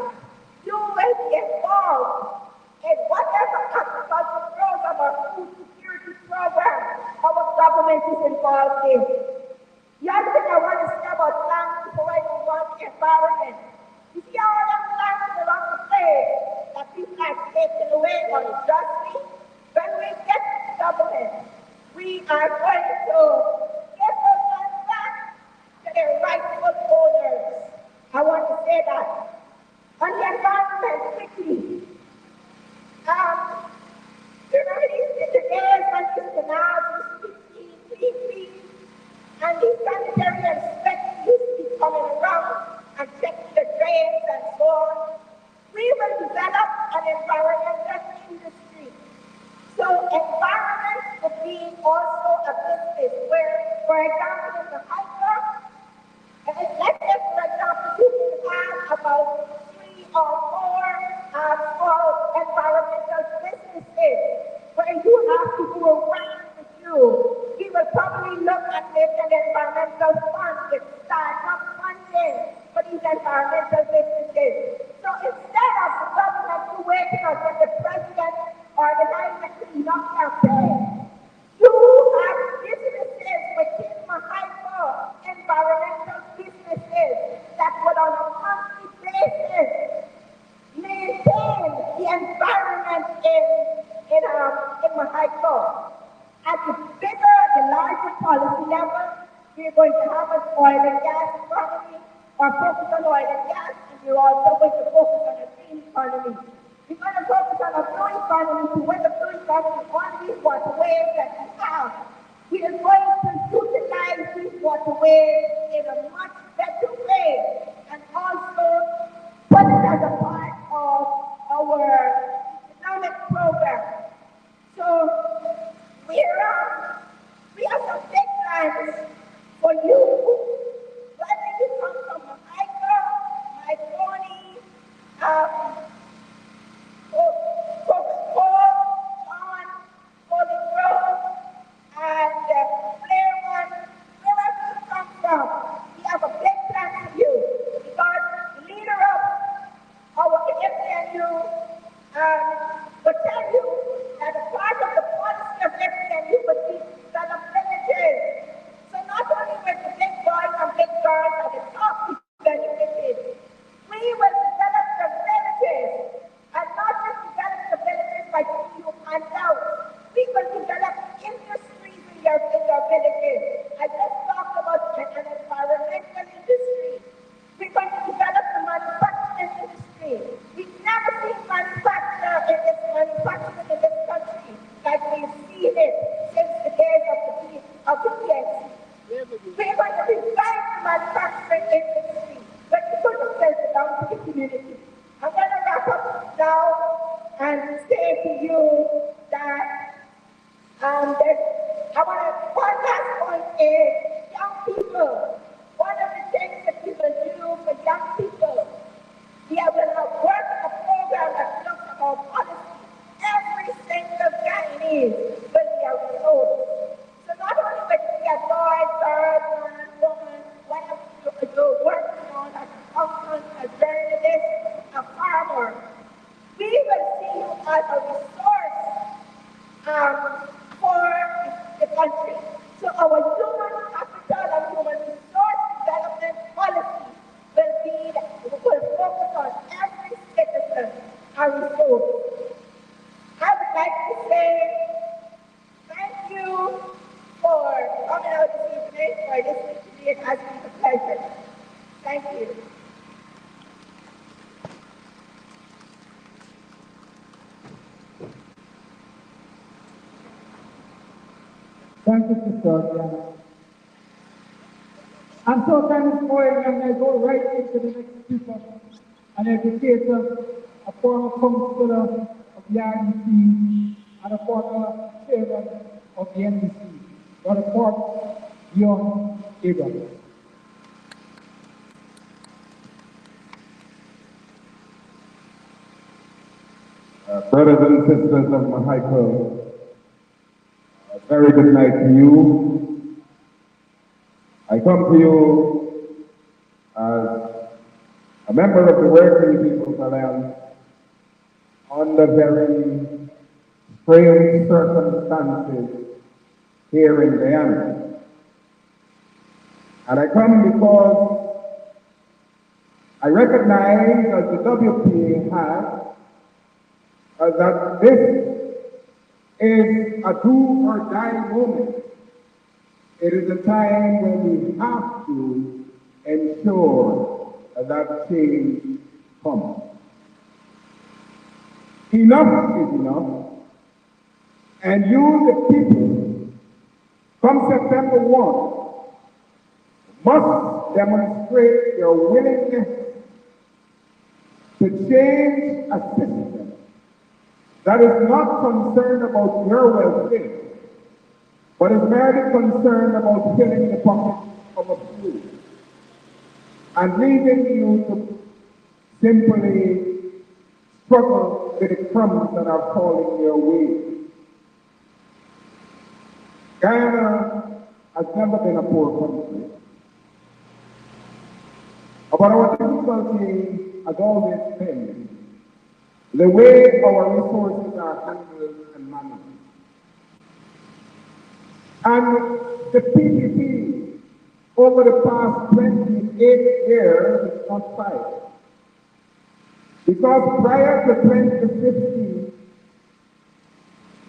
You will be involved in whatever agriculture program or food security program our government is involved in. The other thing I want to say about land before I move on to environment. You see all them lands around the place that people are taking away unjustly? When we get to government, we are going to give those lands back to their rightful owners. I want to say that. On the environment, quickly, remember the days when these canals used to be clean, and the sanitary inspectors used to be coming around and checking the drains and so on. We will develop an environmental industry. So environment will be also a business where, for example, in the Mahaica, let's say, for example, you can have about 3 or 4 small environmental businesses where you have to go around with you. We will probably look at making an environmental fund with startup funding for these environmental businesses. So instead of the government waiting until the president organizes a cleanup campaign, you have businesses within Mahaica, environmental businesses that would on a monthly basis maintain the environment in Mahaica. At the bigger, the larger policy level, we're going to have an oil and gas economy, or focus on oil and gas, and we're also going to focus on a green economy. We're going to focus on a blue economy to win the blue economy on these waterways that we have. We are going to utilize these waterways in a much better way, and also put it as a part of our economic program. So we have some big plans for you, whether you come from Mahaica, my Tony, Coca-Cola, John, Golden Rose, and Claremont, wherever you come from, we have a big plan for you, because the leader of our FNU will tell you that a part of the policy of FNU would be to develop villages. So not only will the big boys and big girls at the top be benefited, we will develop the villages, and not just develop the villages by giving you handouts. We will develop industries in your villages. I just talked about an environmental industry. We're going to develop the manufacturing industry. We've never seen manufacturing in this country like we've seen it since the days of the PNC. We're going to revive the manufacturing industry, but we're going to sell it down to the community. I'm going to wrap up now and say to you that one last point is young people. One of the things that we will do for young people, we are going to work on a program that looks at our policy. Every single Guyanese will be a resource. So not only will it be a boy, girl, man, woman, whatever you're working on, as an accountant, a journalist, a farmer, we will see you as a resource for the country. So our human capital and human resource development policy will focus on every citizen a resource. I would like to say thank you for coming out this evening, for listening to me. It has been a pleasure. Thank you. Thank you, Sister Diana. And so time is going, and I go right into the next speaker, an educator, a former councillor of the RDC, and a former chairman of the NDC, Brother Port Dion Abrams. Brothers and sisters of Mahaica, a very good night to you. I come to you as a member of the Working People's Alliance, under very strange circumstances here in Guyana. And I come because I recognize, as the WPA has, that this is a do or die moment. It is a time when we have to ensure that change comes. Enough is enough, and you, the people, come September 1, must demonstrate your willingness to change a system that is not concerned about your welfare, but is merely concerned about filling the pockets of a few and leaving you to simply struggle with the crumbs that are falling your way. Guyana has never been a poor country, but our difficulty has always been the way our resources are handled and managed. And the PPP over the past 28 years is not 5. Because prior to 2015,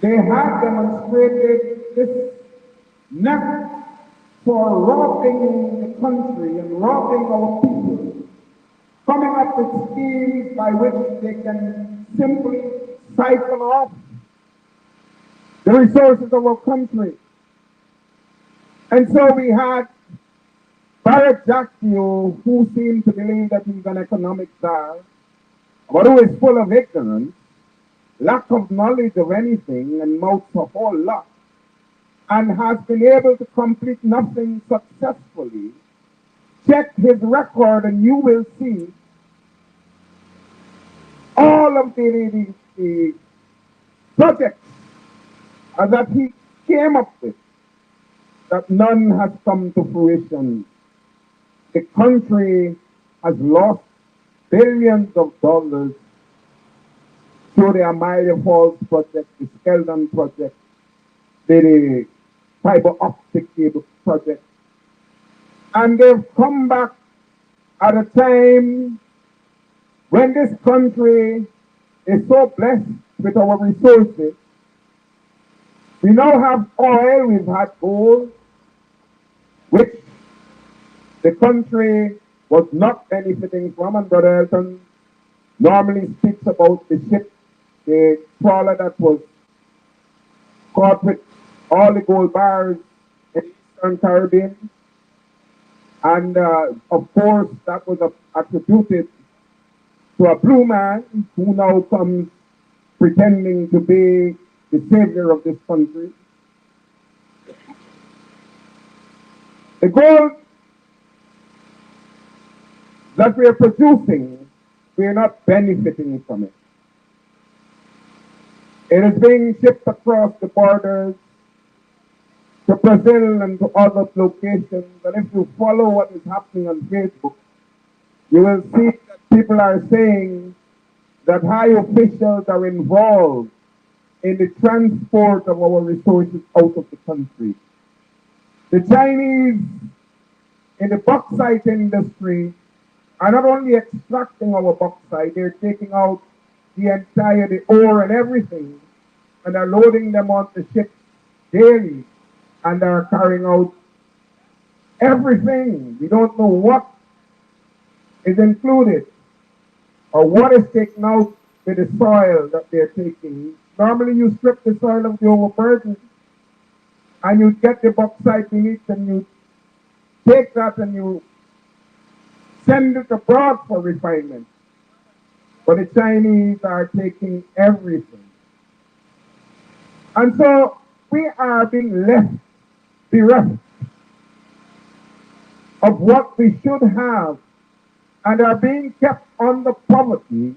they had demonstrated this knack for robbing the country and robbing our people, coming up with schemes by which they can simply siphon off the resources of our country. And so we had Barrett Jackson, who seemed to believe that he's an economic czar, but who is full of ignorance, lack of knowledge of anything, and mouths a whole lot, and has been able to complete nothing successfully. Check his record and you will see all of the projects that he came up with, that none has come to fruition. The country has lost billions of dollars through the Amelia Falls project, the Skeldon project, the fiber optic cable project. And they've come back at a time when this country is so blessed with our resources. We now have oil, we've had gold, which the country was not benefiting from, and Brother Elton normally speaks about the ship, the trawler that was caught with all the gold bars in the Eastern Caribbean. And of course, that was attributed to a blue man who now comes pretending to be the savior of this country. The gold that we are producing, we are not benefiting from it. It is being shipped across the borders to Brazil and to other locations. And if you follow what is happening on Facebook, you will see that people are saying that high officials are involved in the transport of our resources out of the country. The Chinese in the bauxite industry are not only extracting our bauxite, they're taking out the ore and everything, and are loading them onto ships daily, and are carrying out everything. We don't know what is included or what is taken out with the soil that they're taking. Normally you strip the soil of the overburden and you get the bauxite beneath, and you take that and you send it abroad for refinement. But the Chinese are taking everything. And so we are being left bereft of what we should have, and are being kept under poverty,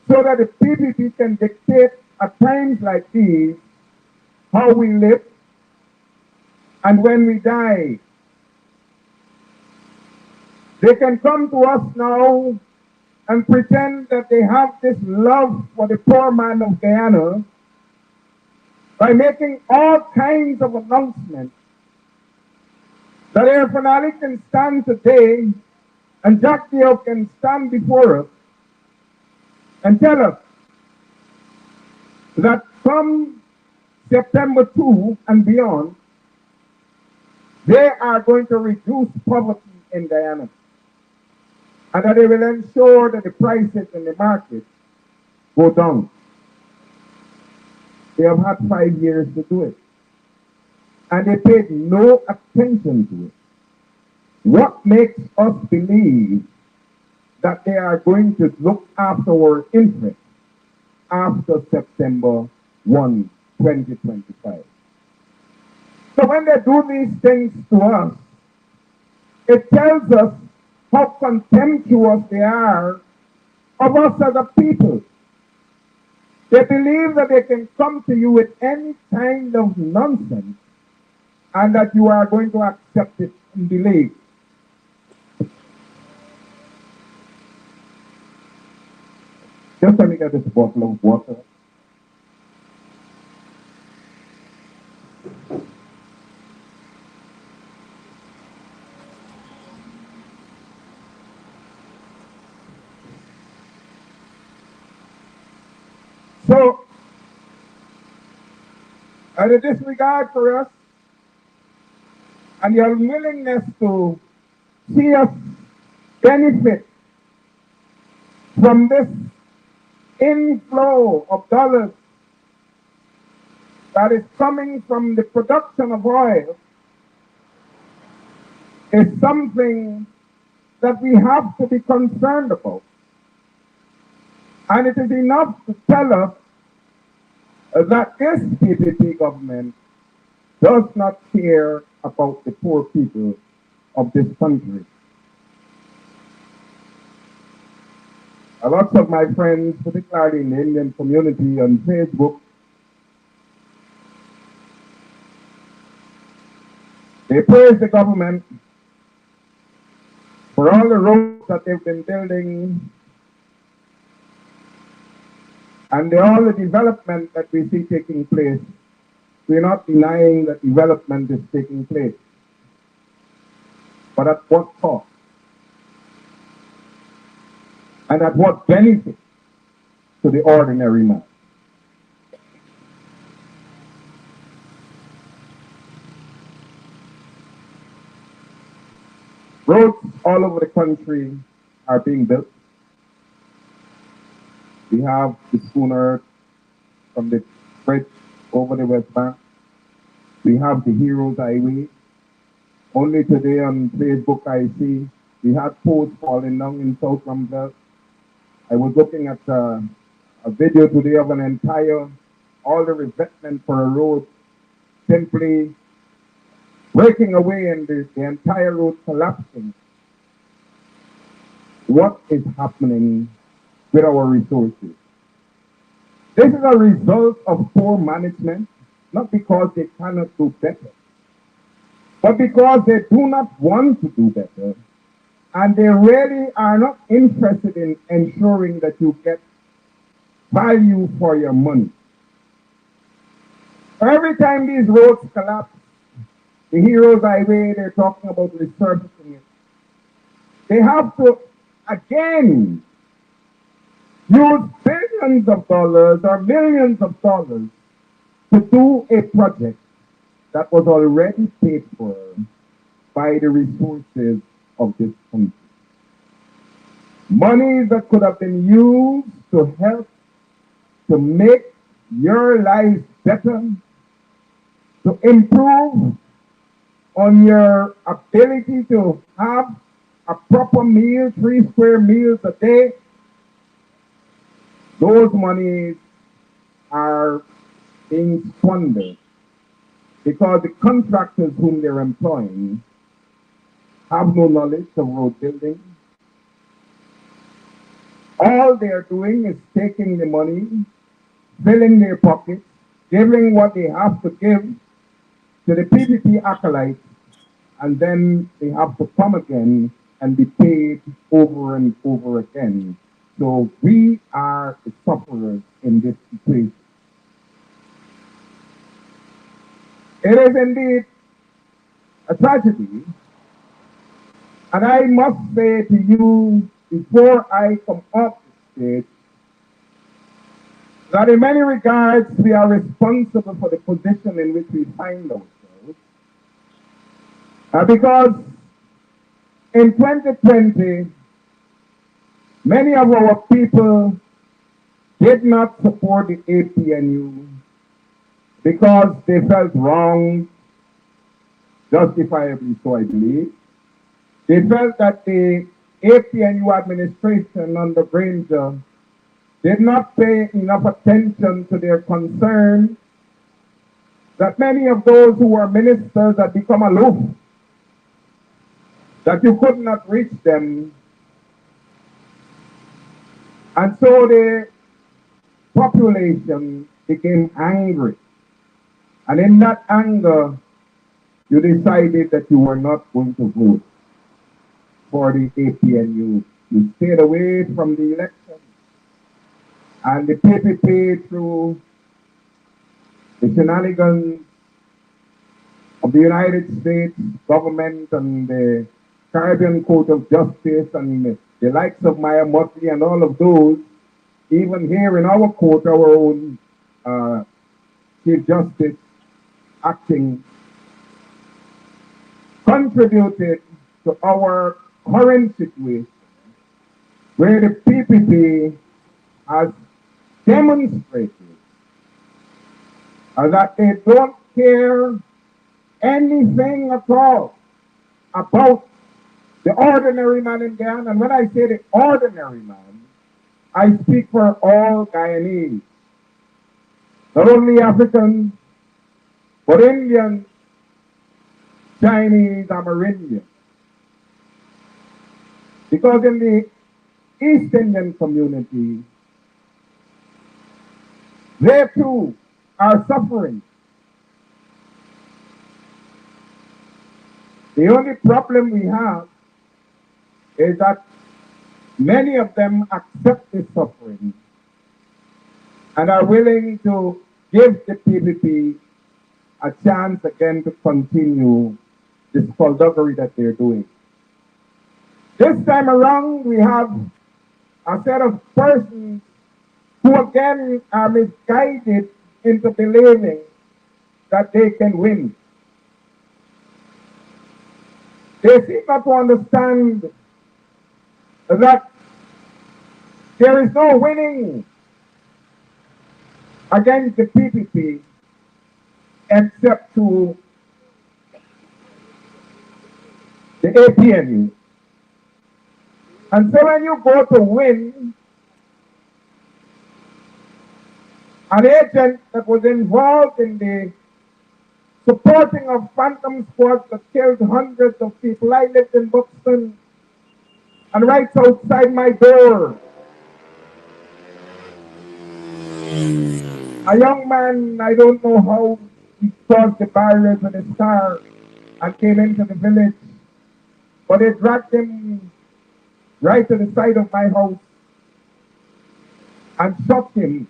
so that the PPP can dictate at times like these how we live and when we die. They can come to us now and pretend that they have this love for the poor man of Guyana by making all kinds of announcements that Air Finale can stand today and Jack Dale can stand before us and tell us that from September 2 and beyond, they are going to reduce poverty in Guyana and that they will ensure that the prices in the market go down. They have had 5 years to do it. And they paid no attention to it. What makes us believe that they are going to look after our interests after September 1, 2025? So when they do these things to us, it tells us how contemptuous they are of us as a people. They believe that they can come to you with any kind of nonsense and that you are going to accept it and believe. Just let me get this bottle of water. So, the disregard for us and the unwillingness to see us benefit from this inflow of dollars that is coming from the production of oil is something that we have to be concerned about. And it is enough to tell us that this PPP government does not care about the poor people of this country. Lots of my friends, particularly in the Indian community on Facebook, they praise the government for all the roads that they've been building and all the development that we see taking place. We're not denying that development is taking place. But at what cost? And at what benefit to the ordinary man? Roads all over the country are being built. We have the schooner from the bridge over the West Bank. We have the Heroes Highway. Only today on Facebook I see we had posts falling down in South Rumsfeld. I was looking at a video today of an entire, all the revetment for a road simply breaking away and the entire road collapsing. What is happening with our resources? This is a result of poor management, not because they cannot do better, but because they do not want to do better, and they really are not interested in ensuring that you get value for your money. Every time these roads collapse, the Heroes Highway, they're talking about resurfacing it. They have to, again, use billions of dollars or millions of dollars to do a project that was already paid for by the resources of this country. Money that could have been used to help to make your life better, to improve on your ability to have a proper meal, 3 square meals a day. Those monies are being squandered because the contractors whom they're employing have no knowledge of road building. All they're doing is taking the money, filling their pockets, giving what they have to give to the PPP acolytes, and then they have to come again and be paid over and over again. So we are the sufferers in this situation. It is indeed a tragedy, and I must say to you before I come off the stage that in many regards we are responsible for the position in which we find ourselves. Because in 2020, many of our people did not support the APNU because they felt wrong, justifiably so, I believe. They felt that the APNU administration under Granger did not pay enough attention to their concerns, that many of those who were ministers had become aloof, that you could not reach them. And so the population became angry. And in that anger, you decided that you were not going to vote for the APNU. You stayed away from the election. And the PPP, through the shenanigans of the United States government and the Caribbean Court of Justice and the likes of Maya Motley and all of those, even here in our court, our own Chief Justice acting, contributed to our current situation where the PPP has demonstrated that they don't care anything at all about the ordinary man in Guyana. And when I say the ordinary man, I speak for all Guyanese, not only Africans, but Indians, Chinese, Amerindians. Because in the East Indian community, they too are suffering. The only problem we have is that many of them accept this suffering and are willing to give the PPP a chance again to continue this skullduggery that they're doing. This time around, we have a set of persons who again are misguided into believing that they can win. They seem not to understand that there is no winning against the PPP except to the APNU. And so when you go to win, an agent that was involved in the supporting of phantom squads that killed hundreds of people. I lived in Buxton, and right outside my door, a young man, I don't know how he crossed the barriers with his car and came into the village, but they dragged him right to the side of my house and shot him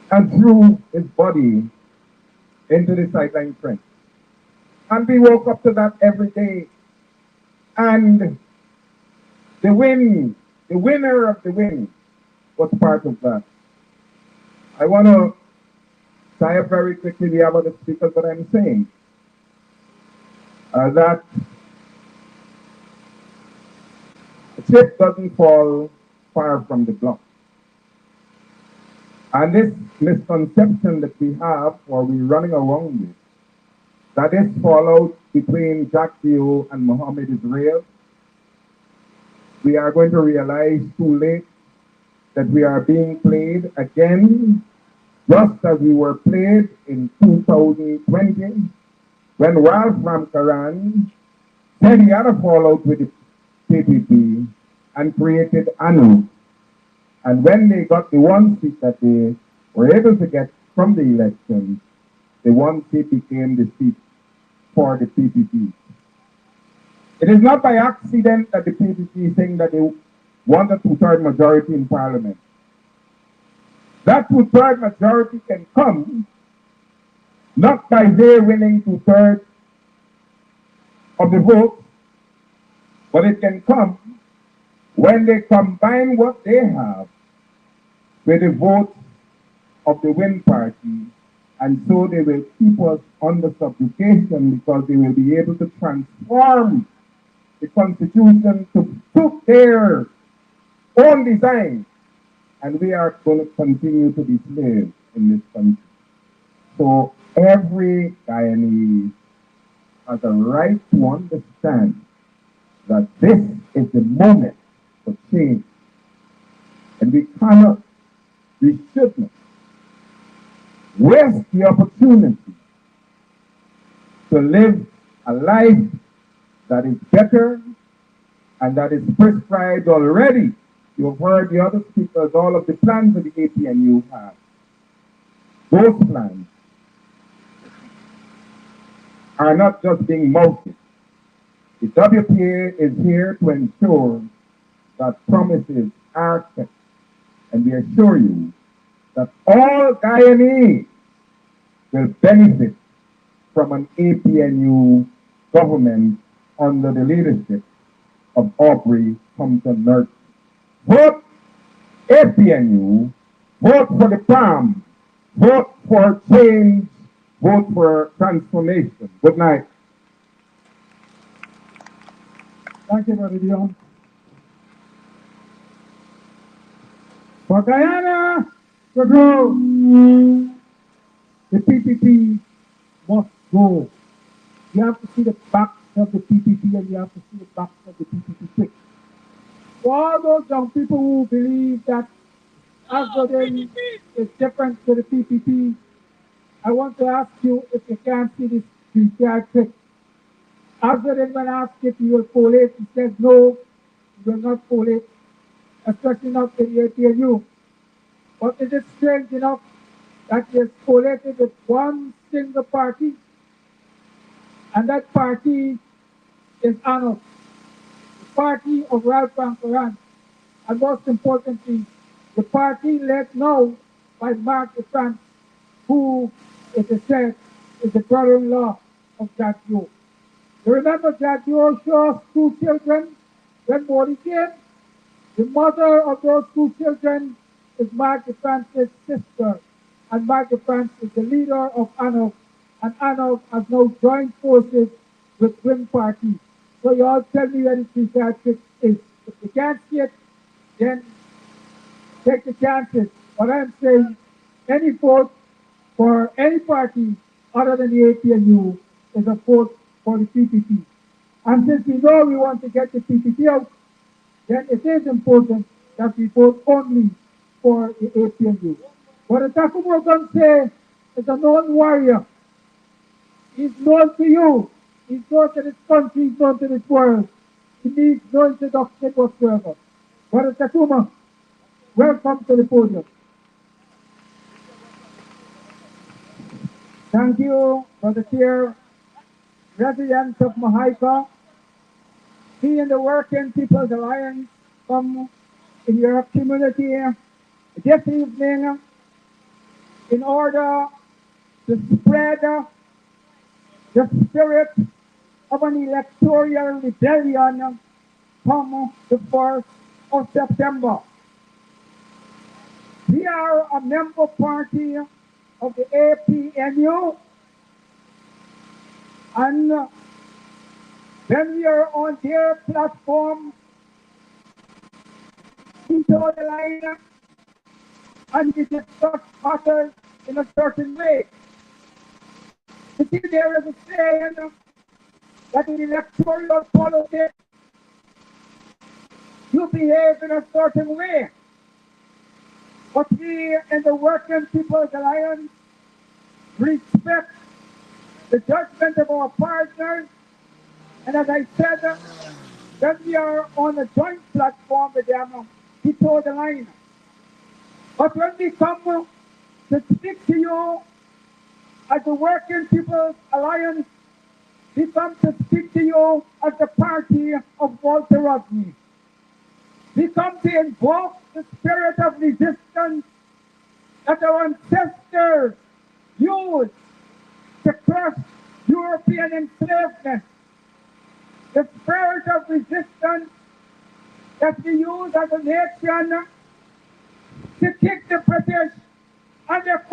and threw his body into the sideline trench. And we woke up to that every day. And the winner of the win was part of that. I want to tie up very quickly the other speakers that I'm saying. That a chip doesn't fall far from the block. And this misconception that we have, or we're running around with, that is fallout between Jack Dio and Mohammed Israel, we are going to realize too late that we are being played again, just as we were played in 2020, when Ralph Ramkaran said he had a fallout with the PPP and created ANU. And when they got the one seat that they were able to get from the election, the one seat became the seat for the PPP. It is not by accident that the PPP is saying that they want a two-third majority in Parliament. That two-third majority can come not by their winning two-thirds of the vote, but it can come when they combine what they have with the vote of the win party, and so they will keep us under subjugation because they will be able to transform the constitution to suit their own design, and we are going to continue to be slaves in this country. So every Guyanese has a right to understand that this is the moment for change, and we should not waste the opportunity to live a life that is better and that is prescribed already. You've heard the other speakers, all of the plans that the APNU have. Those plans are not just being mouthed. The WPA is here to ensure that promises are kept. And we assure you that all Guyanese will benefit from an APNU government under the leadership of Aubrey Thompson Nurse. Vote APNU, vote for the PAM, vote for change, vote for transformation. Good night. Thank you, Brother Dion. For Guyana to grow, the PPP must go. You have to see the backs of the PPP and you have to see the backs of the PPP quick. For all those young people who believe that Asgoden is different to the PPP, I want to ask you if you can't see this PPI trick. Asgoden, when asked if you will collate, he says no, you will not collate, especially not in the APNU. But is it strange enough that he is collated with one single party, and that party is ANOF, the party of Ralph Francoran, and most importantly, the party led now by Mark DeFrance, who, it is said, is the brother-in-law of Jack Yo. You remember Jack Yo showed us 2 children when Morley came? The mother of those 2 children is Mark DeFrance's sister, and Mark DeFrance is the leader of ANOF, and ANOF has now joined forces with Win Party. So you all tell me where the psychiatric is. If you can't see it, then take the chances. But I'm saying any vote for any party other than the APNU is a vote for the PPP. And since we know we want to get the PPP out, then it is important that we vote only for the APNU. What the Takumo Gun say is a known warrior. He's known to you. He's known to this country. He's known to this world. He needs no introduction whatsoever. Brother Takuma, welcome to the podium. Thank you, Brother Chair, residents of Mahaica. We in the Working People's Alliance come in your community this evening in order to spread the spirit of an electoral rebellion come the 1st of September. We are a member party of the APNU, and when we are on their platform, we draw the line and we discuss matters in a certain way. You see, there is a saying that in electoral politics, you behave in a certain way. But we in the Working People's Alliance respect the judgment of our partners. And as I said, when we are on a joint platform with them, we toe the line. But when we come to speak to you as the Working People's Alliance, We come to speak to you as the party of Walter Rodney. We come to invoke the spirit of resistance that our ancestors used to crush European enslavement. The spirit of resistance that we use as a nation to kick the British and their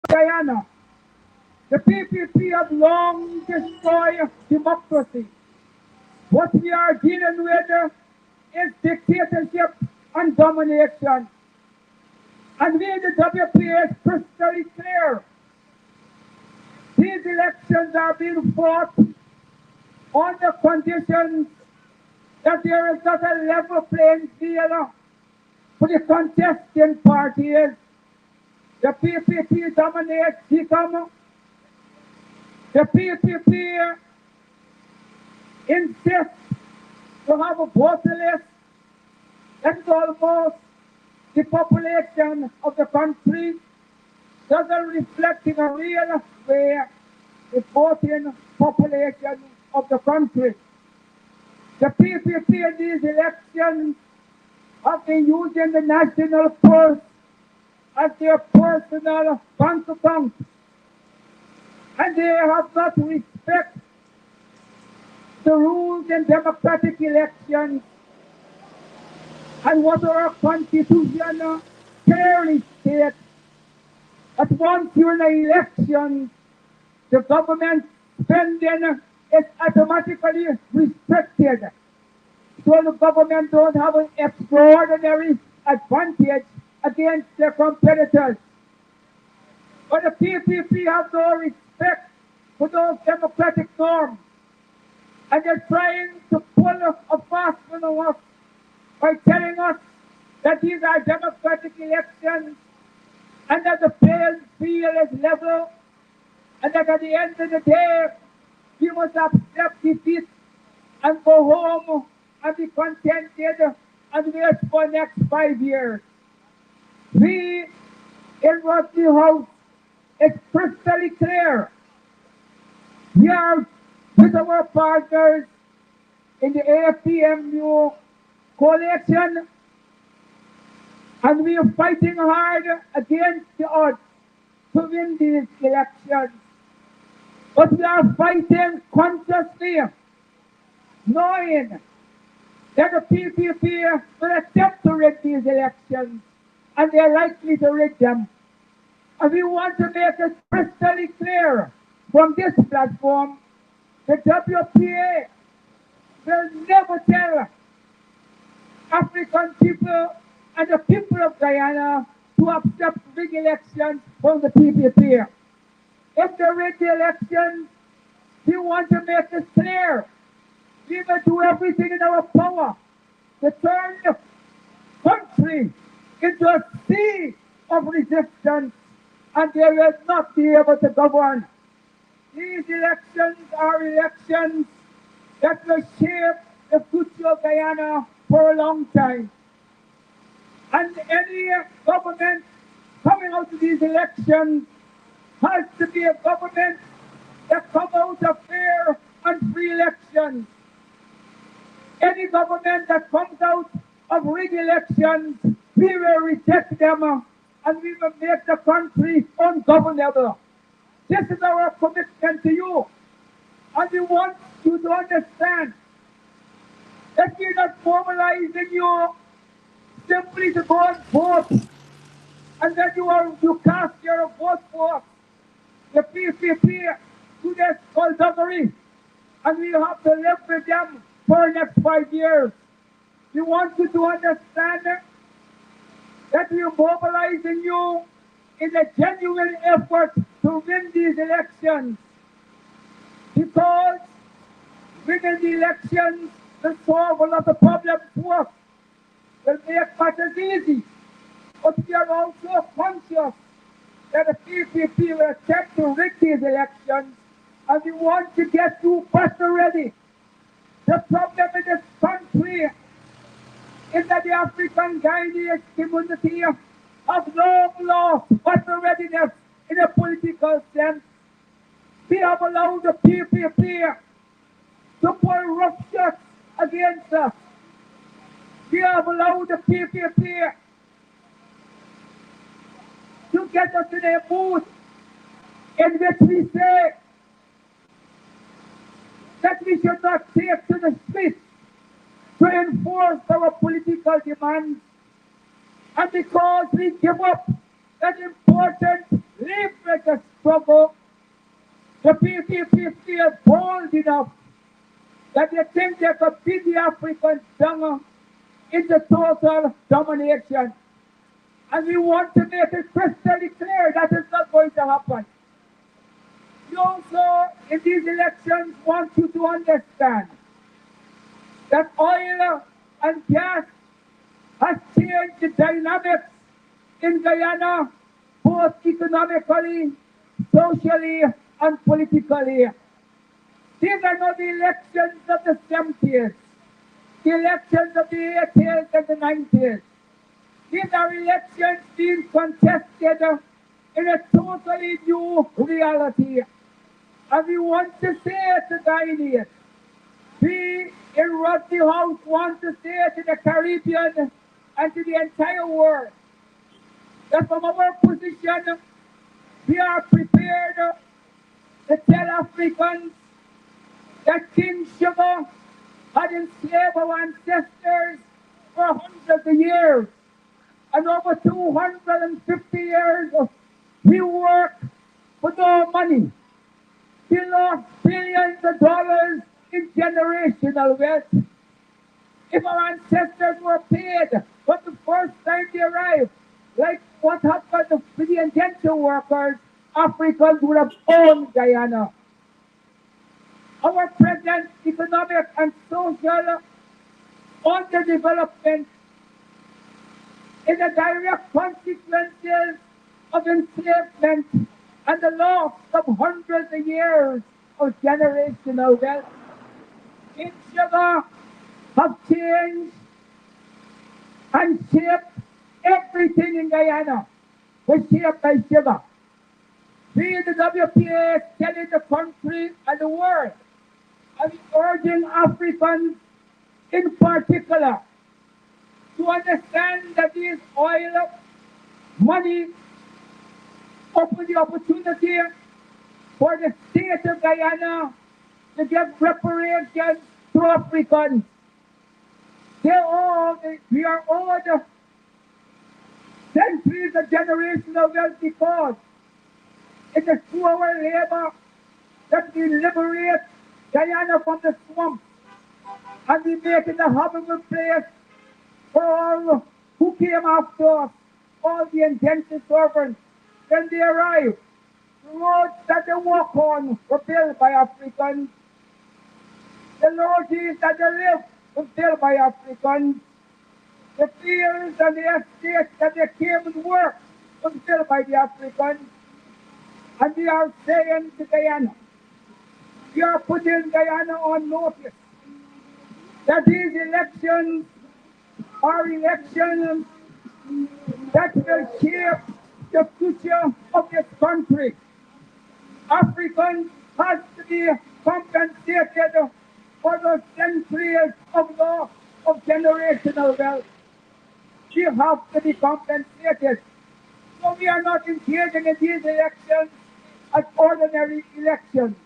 Guyana. The PPP have long destroyed democracy. What we are dealing with is dictatorship and domination. And we, the WPA, is crystal clear. These elections are being fought on the conditions that there is not a level playing field for the contesting parties. The PPP dominates GCOM. The PPP insists to have a voter list that is almost the population of the country, doesn't reflect in a real way the voting population of the country. The PPP in these elections have been using the national purse as their personal bank account, and they have not respect the rules in democratic elections and what our constitution clearly states, that once you're in an election, the government spending is automatically restricted. So the government don't have an extraordinary advantage against their competitors. But the PPP have no respect for those democratic norms. And they're trying to pull a fast one on us by telling us that these are democratic elections and that the playing field is level, and that at the end of the day, we must accept defeat and go home and be contented and wait for the next 5 years. We in Rodney House, it's crystal clear. We are with our partners in the AFPMU coalition, and we are fighting hard against the odds to win these elections. But we are fighting consciously, knowing that the PPP will attempt to rig these elections, and they're likely to rig them. And we want to make it crystal clear from this platform, the WPA will never tell African people and the people of Guyana to accept rigged elections from the PPP. If they rig the elections, we want to make it clear. We will do everything in our power to turn the country into a sea of resistance, and they will not be able to govern. These elections are elections that will shape the future of Guyana for a long time. And any government coming out of these elections has to be a government that comes out of fair and free elections. Any government that comes out of rigged elections, we will reject them and we will make the country ungovernable. This is our commitment to you. And we want you to understand that we're not mobilizing you simply to go and vote. And then you cast your vote for the PCP to their skullduggery. And we have to live with them for the next 5 years. We want you to understand that we are mobilizing you in a genuine effort to win these elections. Because winning the elections will solve a lot of problems for us, will make matters easy. But we are also conscious that the PPP will attempt to rig these elections, and we want to get you better ready. The problem in this country is that the African Guyanese community have long lost better readiness in a political sense. We have allowed the PPP to pull roughshots against us. We have allowed the PPP to get us in a mood in which we say that we should not take to the streets to enforce our political demands. And because we give up that important leverage struggle, the PPP feel bold enough that they think they could beat the Africans down into total domination. And we want to make it crystal clear that is not going to happen. We also, in these elections, want you to understand that oil and gas has changed the dynamics in Guyana, both economically, socially, and politically. These are not the elections of the 70s, the elections of the 80s and the 90s. These are elections being contested in a totally new reality. And we want to say to Guyanese, we in Rusty House want to say to the Caribbean and to the entire world that from our position, we are prepared to tell Africans that King Sugar had enslaved our ancestors for hundreds of years. And over 250 years, we worked for no money. We lost billions of dollars in generational wealth. If our ancestors were paid from the first time they arrived, like what happened to the indenture workers, Africans would have owned Guyana. Our present economic and social underdevelopment is a direct consequences of enslavement and the loss of hundreds of years of generational wealth. In sugar have changed and shaped everything in Guyana was shaped by sugar. We in the WPA is telling the country and the world and urging Africans in particular to understand that these oil money open the opportunity for the state of Guyana to give reparations to Africans. We are all the centuries of generational wealth because it is through our labor that we liberate Guyana from the swamp and we make it a habitable place for all who came after us, all the indentured servants. When they arrived, the roads that they walk on were built by Africans. The lodges that they live were built by Africans. The fields and the estates that they came and worked was built by the Africans. And we are saying to Guyana, we are putting Guyana on notice that these elections are elections that will shape the future of this country. Africans has to be compensated for those centuries of loss of generational wealth. We have to be compensated. So we are not engaging in these elections as ordinary elections.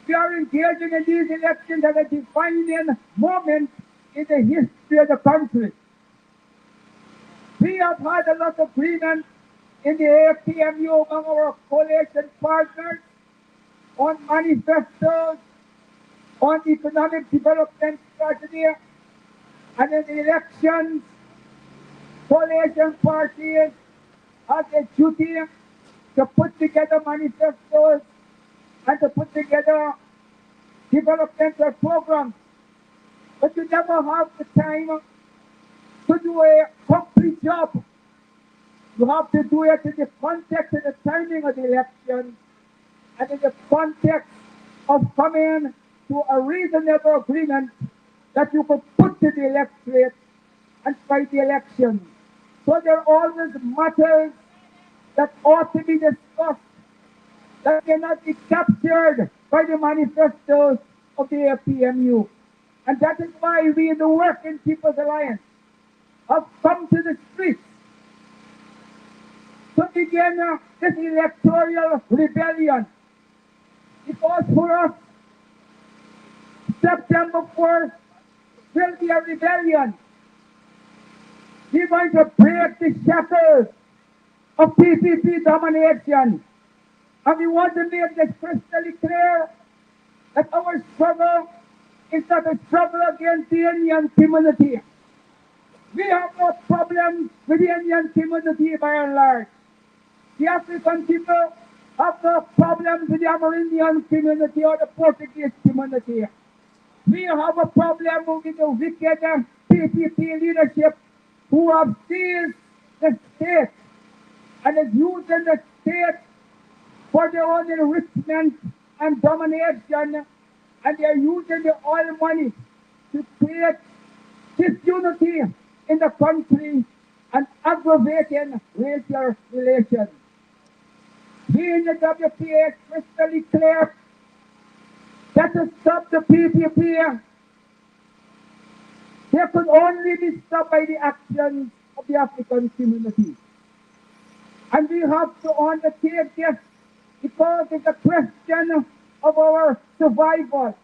We are engaging in these elections as a defining moment in the history of the country. We have had a lot of agreement in the AFPMU among our coalition partners on manifestos, on economic development strategy, and in the elections, coalition parties have a duty to put together manifestos and to put together developmental programs. But you never have the time to do a complete job. You have to do it in the context and the timing of the election, and in the context of coming to a reasonable agreement that you could put to the electorate and fight the election. So there are always matters that ought to be discussed that cannot be captured by the manifestos of the APMU. And that is why we in the Working People's Alliance have come to the streets to begin this electoral rebellion. Because for us, September 4th will be a rebellion. We're going to break the shackles of PPP domination. And we want to make this crystal clear that our struggle is not a struggle against the Indian community. We have no problem with the Indian community by and large. The African people have no problems with the Amerindian community or the Portuguese community. We have a problem with the wicked PPP leadership who have seized the state and is using the state for their own enrichment and domination, and they are using the oil money to create disunity in the country and aggravating racial relations. We in the WPA crystal clear that to stop the PPP, they could only be stopped by the actions of the African community. And we have to undertake this because it's a question of our survival.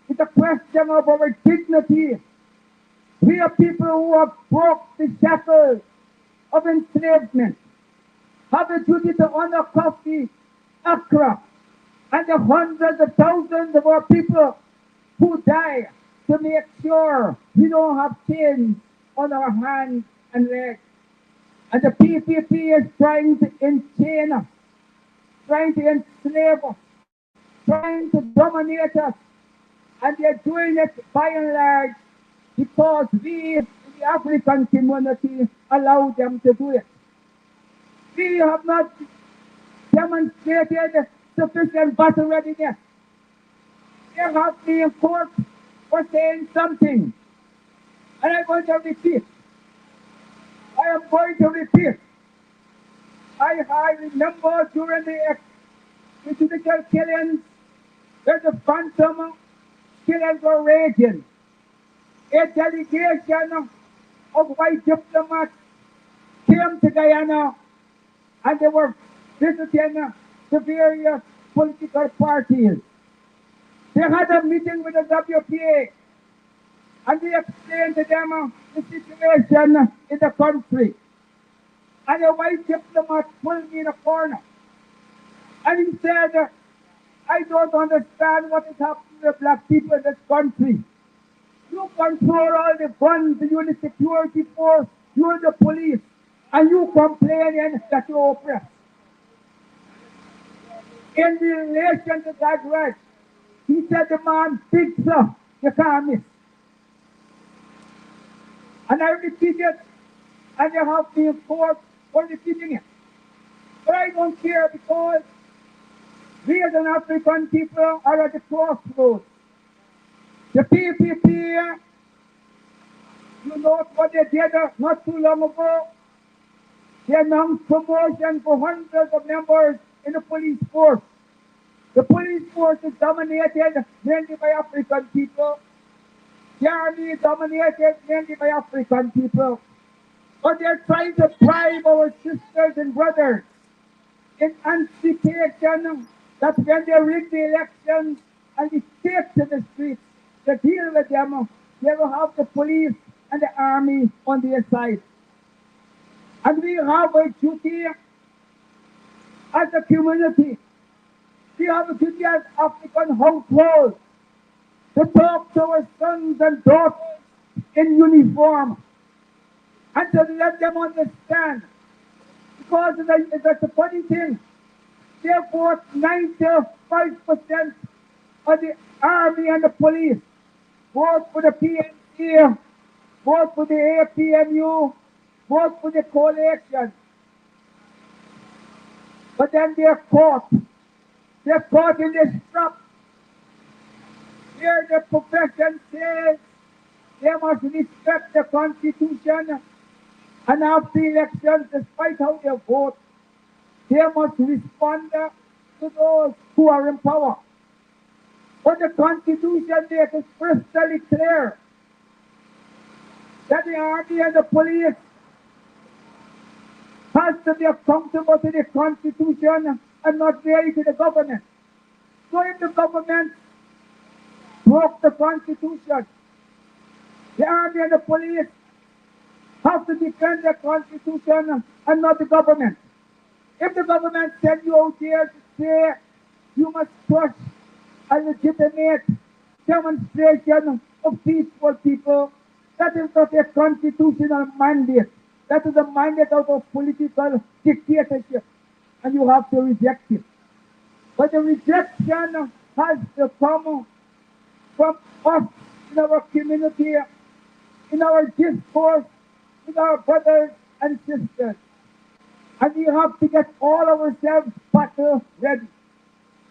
It's a question of our dignity. We are people who have broke the shackles of enslavement, have a duty to honor Kofi, Accra, and the hundreds of thousands of our people who die to make sure we don't have chains on our hands and legs. And the PPP is trying to enchain us, trying to enslave us, trying to dominate us. And they're doing it by and large because we, in the African community, allow them to do it. We have not demonstrated sufficient battle readiness. They have me in court for saying something. And I'm going to repeat. I am going to repeat. I remember during the judicial killings, where the phantom killings were raging. A delegation of white diplomats came to Guyana and they were visiting the various political parties. They had a meeting with the WPA and they explained to them the situation in the country. And a white diplomat pulled me in a corner and he said, I don't understand what is happening to the black people in this country. You control all the guns, you're the security force, you're the police, and you complaining that you're oppressed. In relation to that right, he said the man big sir, you can't miss. And I repeat it, and you have me in court for repeating it. But I don't care because we as an African people are at the crossroads. The PPP, you know what they did not too long ago? They announced promotion for hundreds of members in the police force. The police force is dominated mainly by African people. The army is dominated mainly by African people. But they're trying to bribe our sisters and brothers in anticipation that when they rig the elections and we take to the streets to deal with them, they will have the police and the army on their side. And we have a duty as a community. We have a duty as African households to talk to our sons and daughters in uniform and to let them understand. Because it's a funny thing. Therefore, 95% of the army and the police vote for the PNC, vote for the APMU, vote for the coalition. But then they're caught. They're caught in this trap. Here the profession says they must respect the Constitution, and after elections, despite how they vote, they must respond to those who are in power. But the Constitution makes it crystal clear that the army and the police has to be accountable to the Constitution and not merely to the government. So if the government broke the Constitution, the army and the police have to defend the Constitution and not the government. If the government sends you out there to say you must crush a legitimate demonstration of peaceful people, that is not a constitutional mandate. That is a mandate out of political dictatorship, and you have to reject it. But the rejection has to come from us in our community, in our discourse, with our brothers and sisters. And we have to get all ourselves battle ready.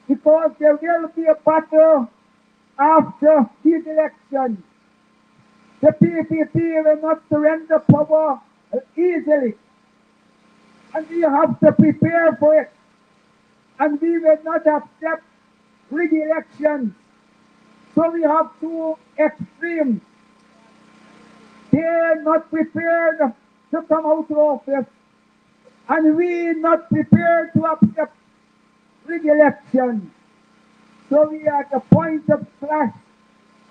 Because there will be a battle after these elections. The PPP will not surrender power easily. And we have to prepare for it. And we will not accept rigged elections. So we have two extremes. They are not prepared to come out of office. And we are not prepared to accept rigged elections. So we are at the point of clash.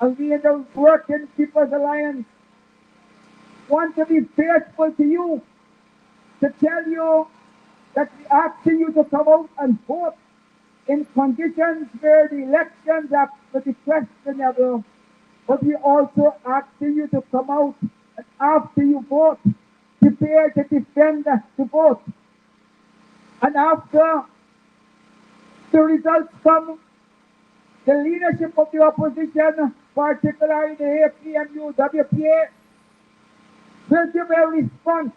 And we in the Working People's Alliance want to be faithful to you, to tell you that we asking you to come out and vote in conditions where the elections are pretty questionable, but we also asking you to come out and after you vote, prepare to defend the vote. And after the results come, the leadership of the opposition, particularly the APMU, WPA, will give a response.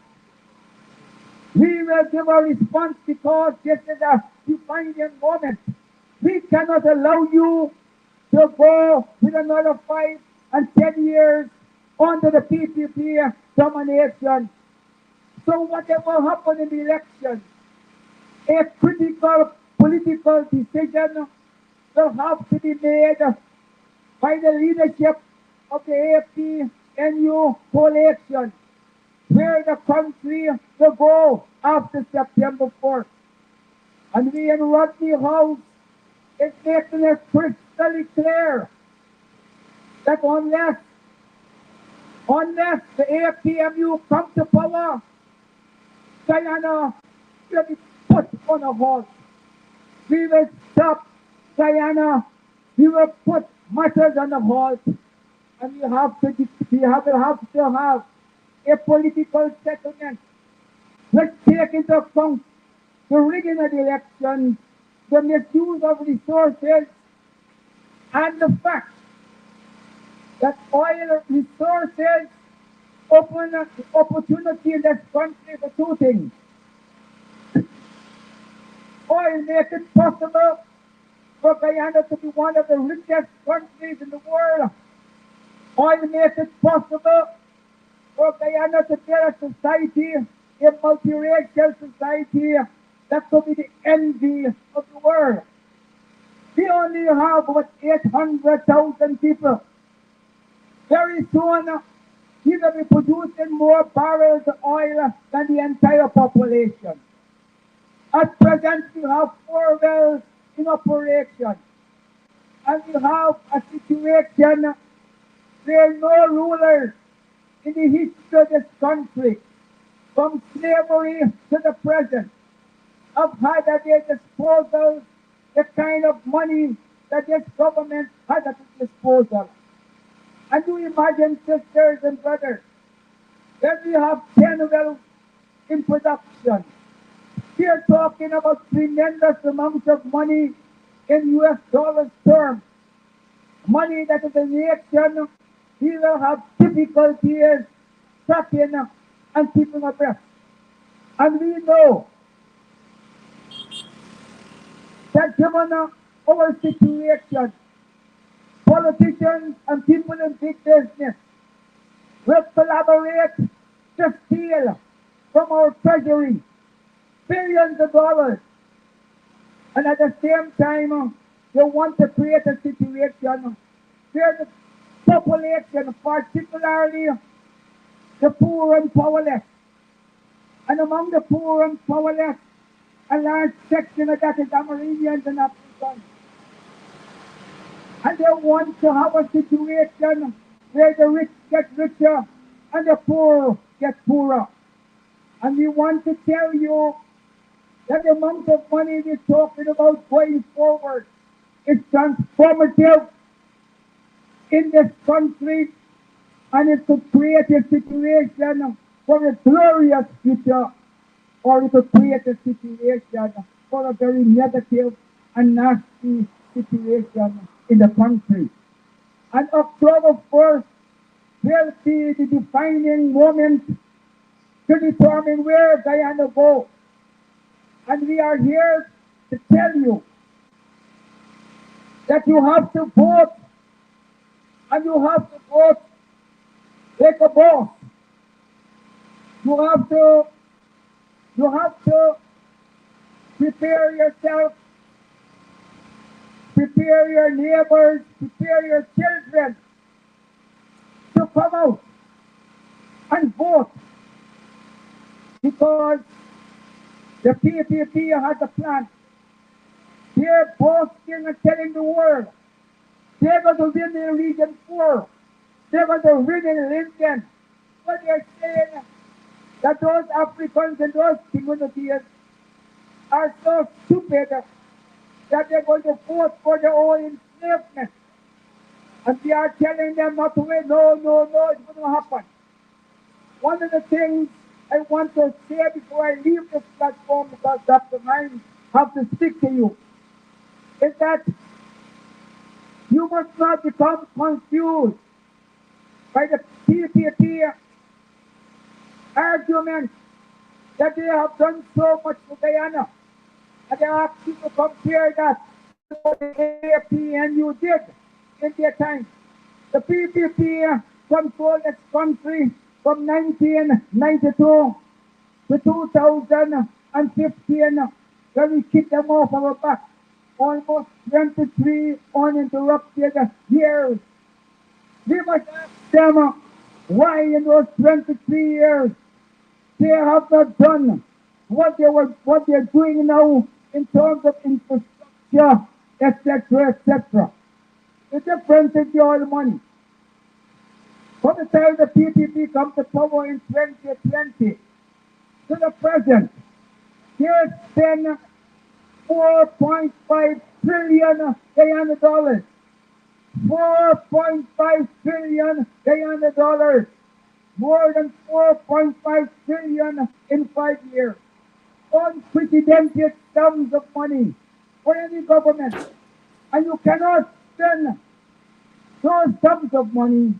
We will give a response because this is a defining moment. We cannot allow you to go with another 5 and 10 years under the PPP domination. So whatever happens in the election, a critical political decision will have to be made by the leadership of the AFP-NU coalition, where the country will go after September 4th. And we in Rodney House is making it crystal clear that unless the AFP-NU come to power, Guyana will be put on a halt. We will stop Guyana. We will put matters on a halt. And we have to have a political settlement. Let's take into account the rigging of the elections, the misuse of resources, and the fact that oil resources open up the opportunity in this country for two things. Oil makes it possible for Guyana to be one of the richest countries in the world. Oil makes it possible for Guyana to build a society, a multiracial society that could be the envy of the world. We only have about 800,000 people. Very soon, we will be producing more barrels of oil than the entire population. At present, we have 4 wells in operation. And we have a situation where no rulers in the history of this country, from slavery to the present, have had at their disposal the kind of money that this government has at its disposal. And you imagine, sisters and brothers, that we have 10 wells in production. We are talking about tremendous amounts of money in US dollars terms. Money that is a nation we will have difficulties tracking and keeping abreast. And we know that given our situation, politicians and people in big business will collaborate to steal from our treasury billions of dollars. And at the same time, they want to create a situation where the population, particularly the poor and powerless, and among the poor and powerless, a large section of that is Amerindians and Africans. And they want to have a situation where the rich get richer and the poor get poorer. And we want to tell you that the amount of money we're talking about going forward is transformative in this country, and it could create a situation for a glorious future, or it could create a situation for a very negative and nasty situation in the country. And October 1st will be the defining moment to determine where Guyana goes. And we are here to tell you that you have to vote, and you have to vote like a boss. You have to prepare yourself, prepare your neighbors, prepare your children to come out and vote, because the PPP has a plan. They're boasting and telling the world they're going to win in Region 4. They're going to win in Lincoln. But they're saying that those Africans and those communities are so stupid that they're going to vote for their own enslavement. And we are telling them not to win. No, it's going to happen. One of the things I want to say before I leave this platform, because Dr. Mines have to speak to you, is that you must not become confused by the PPP argument that they have done so much for Guyana. And they ask you to compare that to what the APNU did in their time. The PPP controlled this country from 1992 to 2015, when we kicked them off our back. Almost 23 uninterrupted years. We must ask them why in those 23 years they have not done what they're doing now in terms of infrastructure, etc., etc. The difference is the oil money. From the time the PPP comes to power in 2020 to the present, there's been 4.5 trillion Guyana dollars. 4.5 trillion Guyana dollars. More than 4.5 trillion in 5 years. Unprecedented sums of money for any government. And you cannot spend those sums of money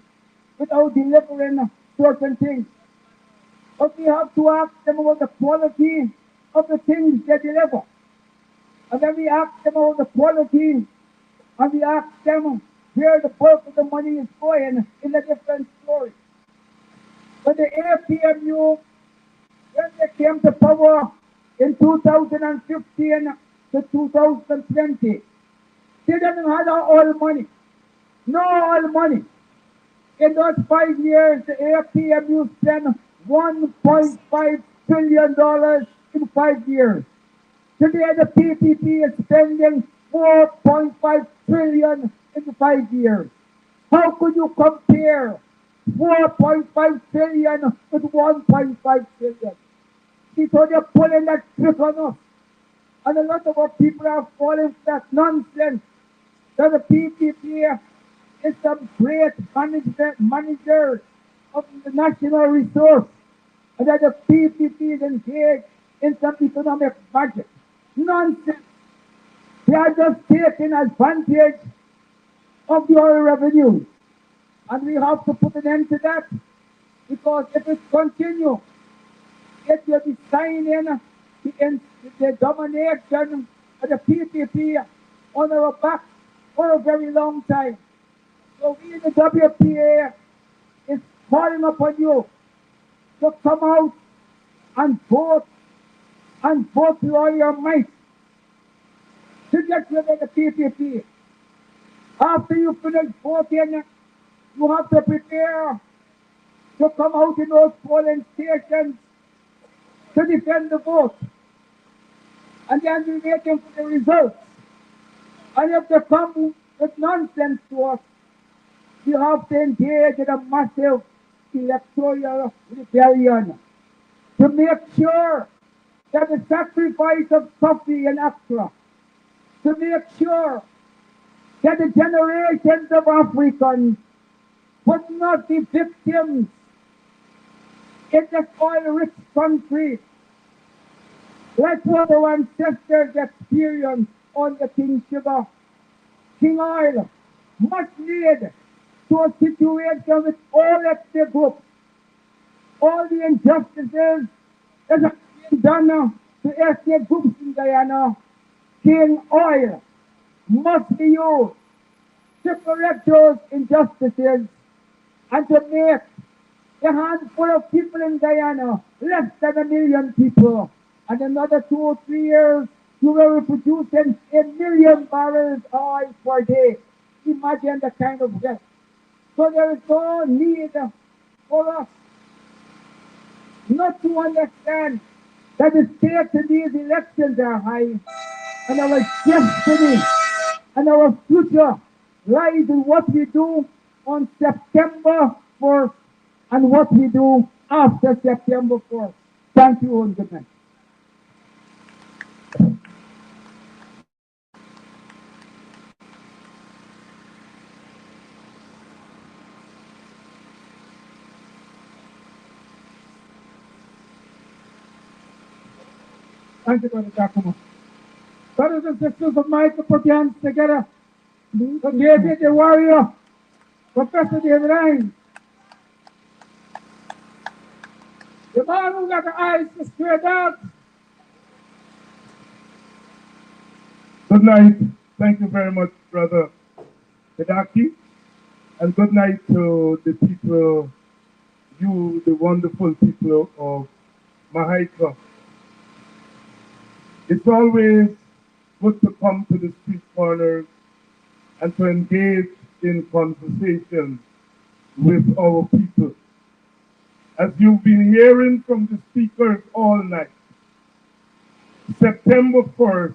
without delivering certain things. But we have to ask them about the quality of the things they deliver. And then we ask them about the quality, and we ask them where the bulk of the money is going in a different story. But the APMU, when they came to power in 2015 to 2020, they didn't have all money. No oil money. In those 5 years, the APMU spent $1.5 trillion in 5 years. Today, the PPP is spending $4.5 trillion in 5 years. How could you compare $4.5 trillion with $1.5 trillion? See, so they're pulling that trick on us. And a lot of our people are falling for that nonsense that the PPP is some great manager of the national resource, and that the PPP is engaged in some economic budget. Nonsense. They are just taking advantage of the oil revenue. And we have to put an end to that, because if it continues, it will be signing the domination the PPP on our back for a very long time. So we in the WPA is calling upon you to come out and vote with all your might to get rid of the PPP. After you finish voting, you have to prepare to come out in those polling stations to defend the vote. And then we're waiting for the results. And if they come with nonsense to us, we have to engage in a massive electoral rebellion to make sure that the sacrifice of coffee and Accra, to make sure that the generations of Africans would not be victims in this oil-rich country like what our ancestors experienced on the King Sugar. King Oil must lead to a situation with all ethnic groups, all the injustices that have been done to ethnic groups in Guyana. King Oil must be used to correct those injustices and to make a handful of people in Guyana less than 1 million people. And another 2 or 3 years, you will be producing 1 million barrels of oil per day. Imagine the kind of wealth. So there is no need for us not to understand that the stakes in these elections are high, and our destiny and our future lies in what we do on September 1st and what we do after September 1st. Thank you and good night. Thank you, Brother Giacomo. Brothers and sisters of Mahaica, put your hands together. For David the warrior, Professor David Hines, the man who got the eyes to straight out. Good night. Thank you very much, Brother Kedaki. And good night to the people, you, the wonderful people of Mahaica. It's always good to come to the street corners and to engage in conversation with our people. As you've been hearing from the speakers all night, September 1st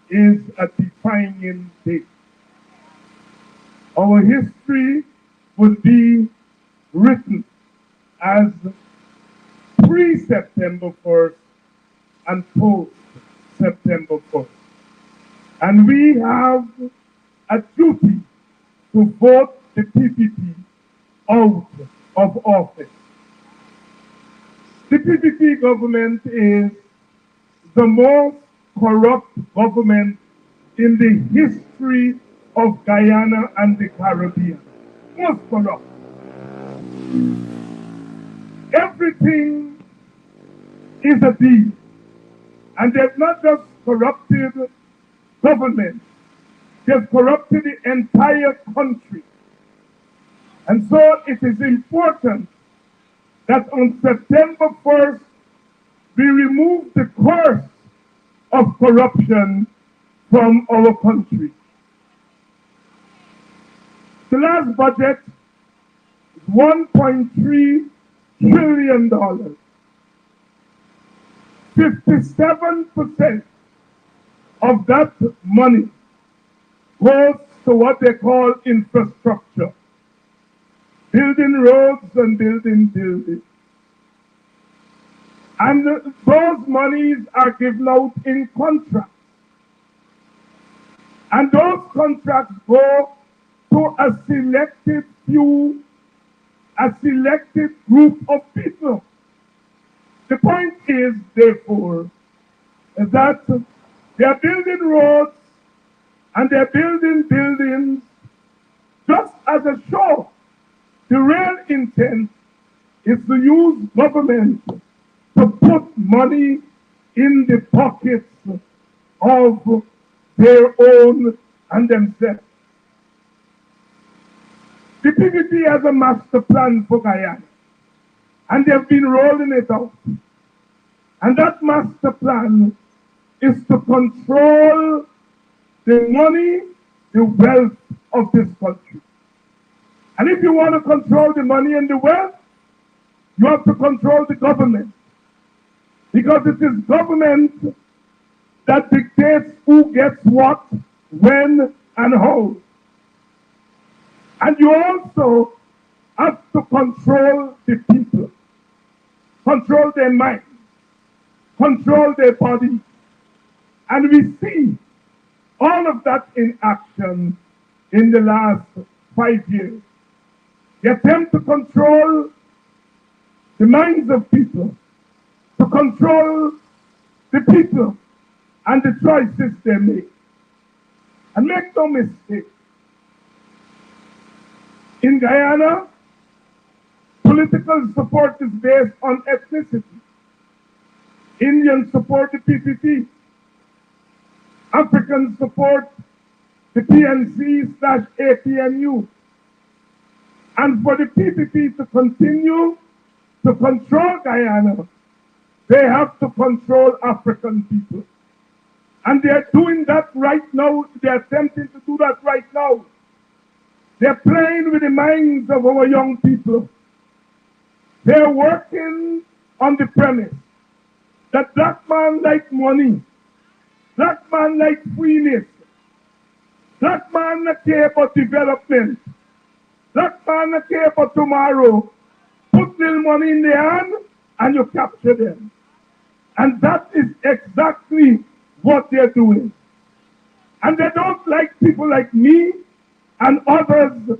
is a defining date. Our history will be written as pre-September 1st and post-September 1st. And we have a duty to vote the PPP out of office. The PPP government is the most corrupt government in the history of Guyana and the Caribbean. Most corrupt. Everything is a deal. And they've not just corrupted government, they've corrupted the entire country. And so it is important that on September 1st, we remove the curse of corruption from our country. The last budget is $1.3 trillion. 57% of that money goes to what they call infrastructure. Building roads and building buildings. And those monies are given out in contracts. And those contracts go to a selected few, a selected group of people. The point is, therefore, that they are building roads and they're building buildings just as a show. The real intent is to use government to put money in the pockets of their own and themselves. The PPP has a master plan for Guyana, and they've been rolling it out. And that master plan is to control the money, the wealth of this country. And if you want to control the money and the wealth, you have to control the government. Because it is government that dictates who gets what, when, and how. And you also have to control the people, control their mind, control their body. And we see all of that in action in the last 5 years. The attempt to control the minds of people, to control the people and the choices they make. And make no mistake, in Guyana, political support is based on ethnicity. Indians support the PPP. Africans support the PNC/APNU. And for the PPP to continue to control Guyana, they have to control African people. And they're doing that right now. They're attempting to do that right now. They're playing with the minds of our young people. They're working on the premise that black man like money, black man like freeness, black man not care about development, black man not care about tomorrow. Put little money in their hand and you capture them. And that is exactly what they're doing. And they don't like people like me and others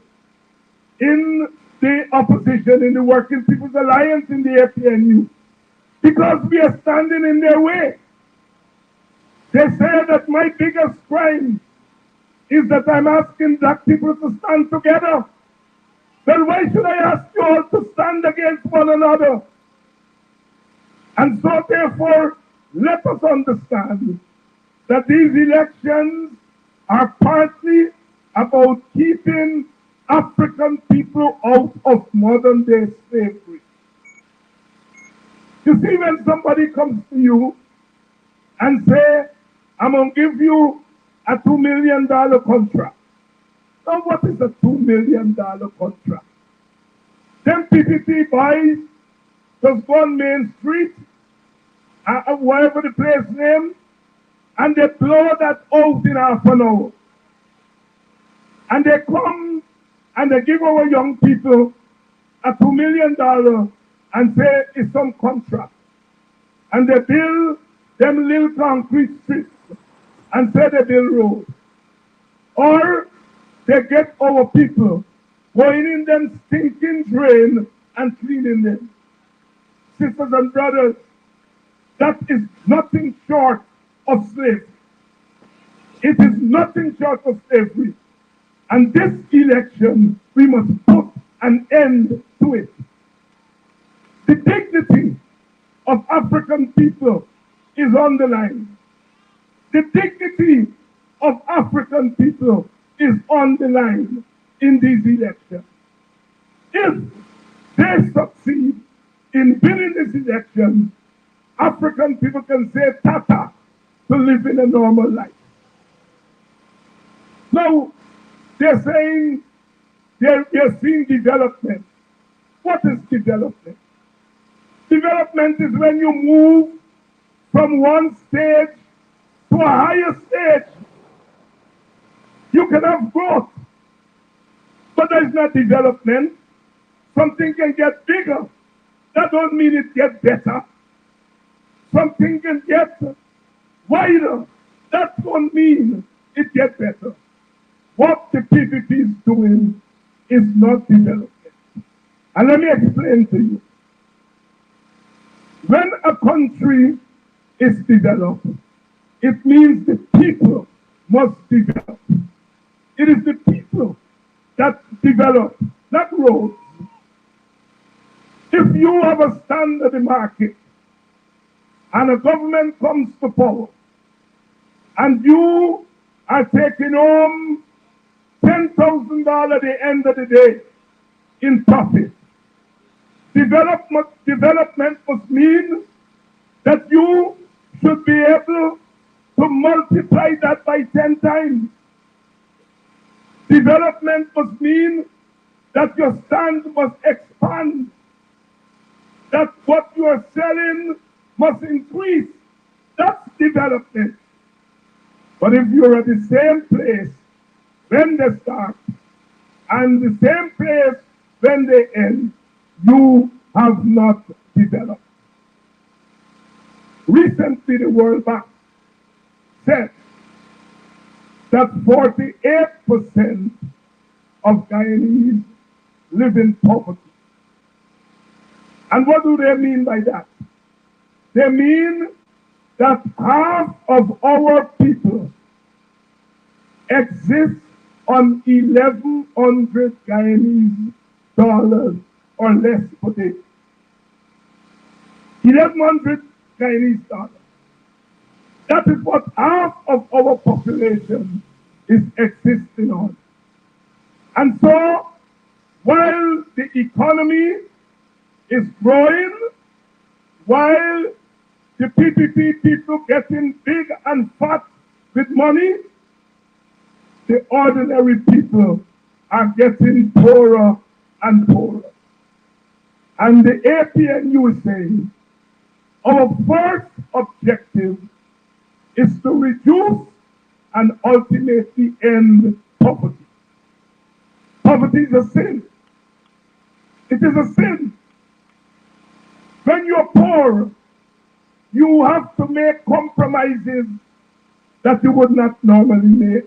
in the opposition, in the Working People's Alliance, in the APNU, because we are standing in their way. They say that my biggest crime is that I'm asking black people to stand together. Then why should I ask you all to stand against one another? And so therefore, let us understand that these elections are partly about keeping African people out of modern day slavery. You see, when somebody comes to you and say, I'm going to give you a $2 million contract. Now what is a $2 million contract? Them PPP boys just go on Main Street, wherever the place name, and they blow that out in half an hour. And they come and they give our young people a $2 million and say it's some contract. And they build them little concrete streets and say they build roads. Or they get our people going in them stinking drain and cleaning them. Sisters and brothers, that is nothing short of slavery. It is nothing short of slavery. And this election, we must put an end to it. The dignity of African people is on the line. The dignity of African people is on the line in these elections. If they succeed in winning this election, African people can say tata to live in a normal life. Now, they're saying they're seeing development. What is development? Development is when you move from one stage to a higher stage. You can have growth, but that is not development. Something can get bigger. That don't mean it gets better. Something can get wider. That don't mean it gets better. What the PPP is doing is not development. And let me explain to you. When a country is developed, it means the people must develop. It is the people that develop, not roads. If you have a standard market and a government comes to power and you are taking home $10,000 at the end of the day in profit. Development must mean that you should be able to multiply that by 10 times. Development must mean that your stand must expand, that what you are selling must increase. That's development. But if you're at the same place when they start and the same place when they end, you have not developed. Recently, the World Bank said that 48% of Guyanese live in poverty. And what do they mean by that? They mean that half of our people exist on $1,100 Guyanese dollars or less per day. 1,100 Guyanese dollars. That is what half of our population is existing on. And so, while the economy is growing, while the PPP people getting big and fat with money, the ordinary people are getting poorer and poorer. And the APNU is saying, our first objective is to reduce and ultimately end poverty. Poverty is a sin. It is a sin. When you're poor, you have to make compromises that you would not normally make.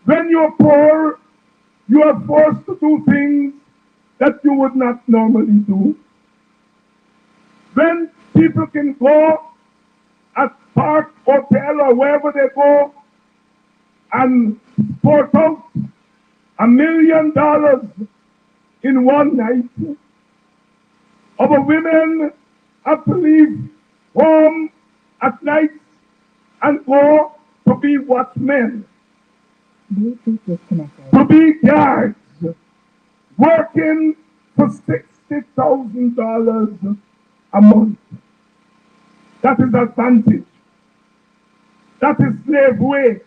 When you're poor, you are forced to do things that you would not normally do. When people can go at Park Hotel or wherever they go and sport out $1 million in one night, our women have to leave home at night and go to be watchmen, to be guards, working for $60,000 a month. That is advantage. That is slave wage.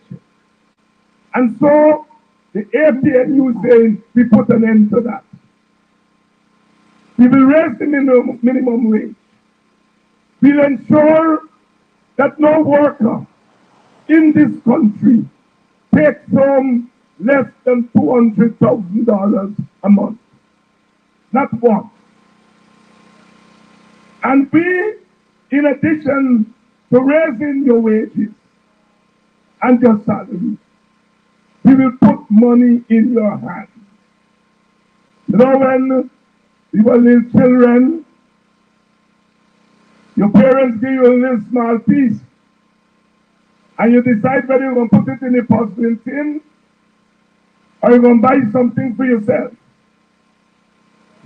And so the APNU is saying we put an end to that. We will raise the minimum wage. We'll ensure that no worker in this country takes home less than $200,000 a month. Not one. And we, in addition to raising your wages and your salary, we will put money in your hands. You know, when we were little children, your parents give you a little small piece, and you decide whether you're going to put it in a porcelain tin or you're going to buy something for yourself.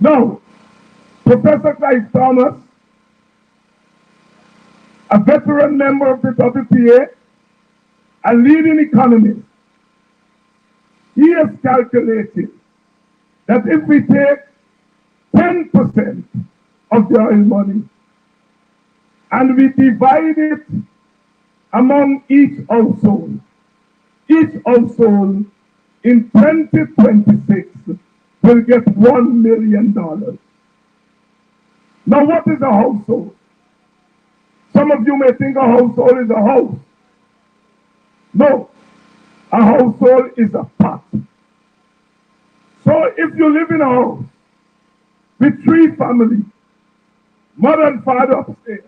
No. Professor Clive Thomas, a veteran member of the WPA, a leading economist, he has calculated that if we take 10% of the oil money and we divide it among each household in 2026 will get $1 million. Now, what is a household? Some of you may think a household is a house. No, a household is a pot. So if you live in a house with 3 families, mother and father upstairs,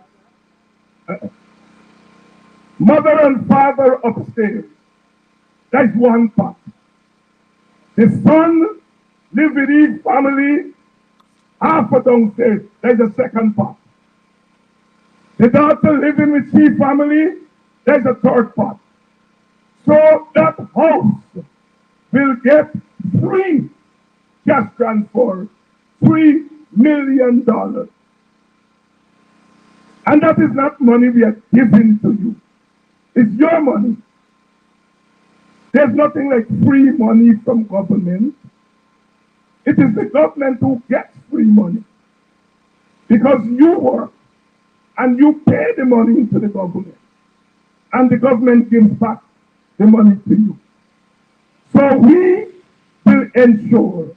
mother and father upstairs, that's one pot. The son live with each family, half a downstairs, there's a second pot. The daughter living with 3 family, there's a third pot. So that house will get 3 cash transfers, $3 million. And that is not money we are giving to you. It's your money. There's nothing like free money from government. It is the government who gets free money. Because you work and you pay the money into the government. And the government gives back the money to you. So we will ensure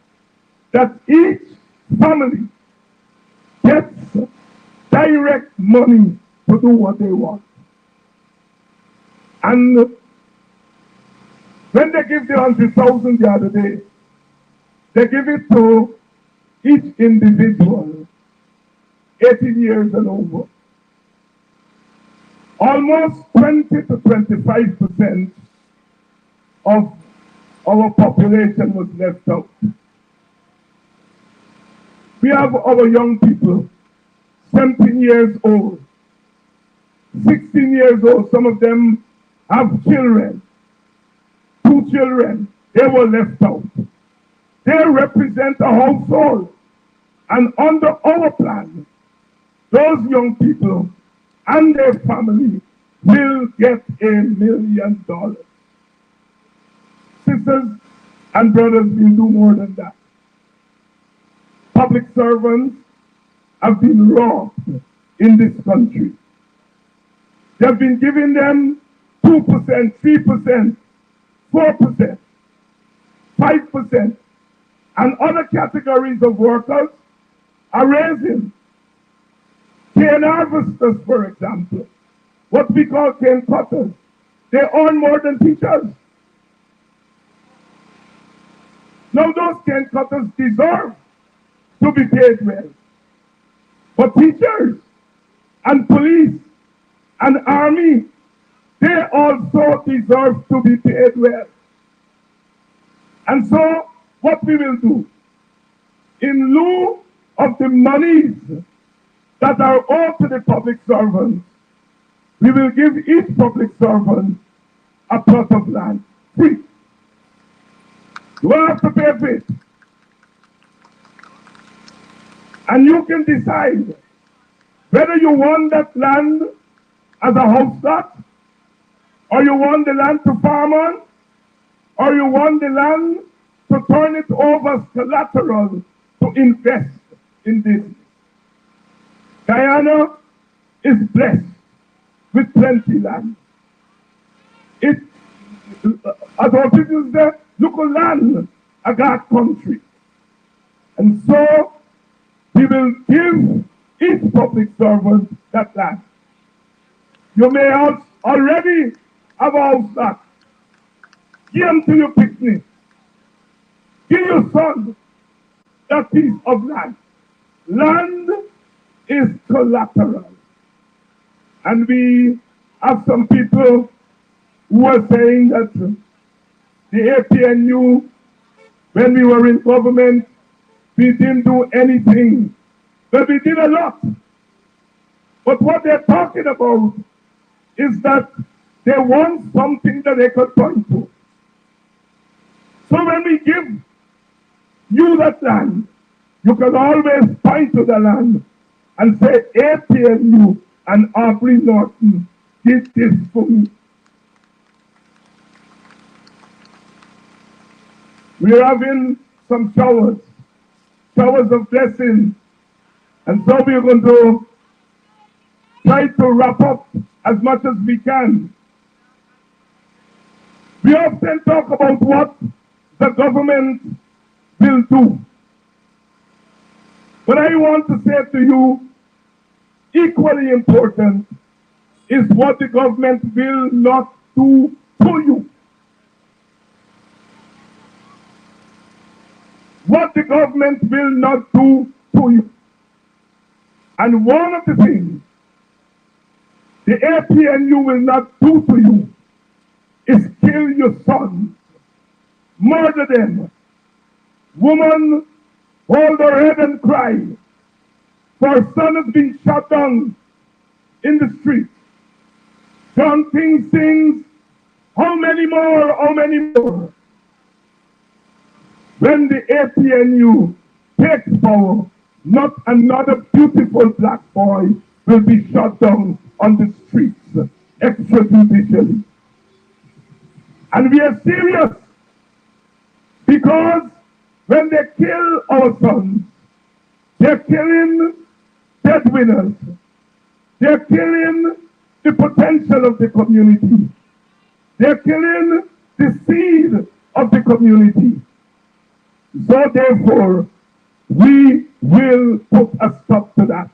that each family gets direct money to do what they want. And when they give the 100,000 the other day, they give it to each individual 18 years and over. Almost 20 to 25% of our population was left out. We have our young people, 17 years old, 16 years old, some of them have children, 2 children, they were left out. They represent a household, and under our plan, those young people and their family will get $1 million. Sisters and brothers will do more than that. Public servants have been robbed in this country. They've been giving them 2%, 3%, 4%, 5%, and other categories of workers are raising. Cane harvesters, for example, what we call cane cutters, they earn more than teachers. Now those cane cutters deserve to be paid well. But teachers and police and army, they also deserve to be paid well. And so what we will do, in lieu of the monies that are owed to the public servants, we will give each public servant a plot of land, free. You won't have to pay for it. And you can decide whether you want that land as a house lot, or you want the land to farm on, or you want the land to turn it over as collateral to invest in business. Guyana is blessed with plenty land. It, as our people say, look at land, a God country. And so we will give each public servant that land. You may have already have a house lot. Give them to your picnic. Give your son that piece of land. Land is collateral. And we have some people who are saying that the APNU, when we were in government, we didn't do anything. But we did a lot. But what they're talking about is that they want something that they could point to. So when we give you that land, you can always point to the land and say, APNU and Aubrey Norton did this for me. We're having some showers of blessing. And so we're going to try to wrap up as much as we can. We often talk about what the government will do. But I want to say to you, equally important is what the government will not do to you. What the government will not do to you. And one of the things the APNU will not do to you is kill your sons, murder them. Woman, hold her head and cry, for her son has been shot down in the street. John King sings, how many more, how many more? When the APNU takes power, not another beautiful black boy will be shot down on the streets. extrajudicially. And we are serious because when they kill our sons, they're killing breadwinners. They're killing the potential of the community. They're killing the seed of the community. So therefore, we will put a stop to that.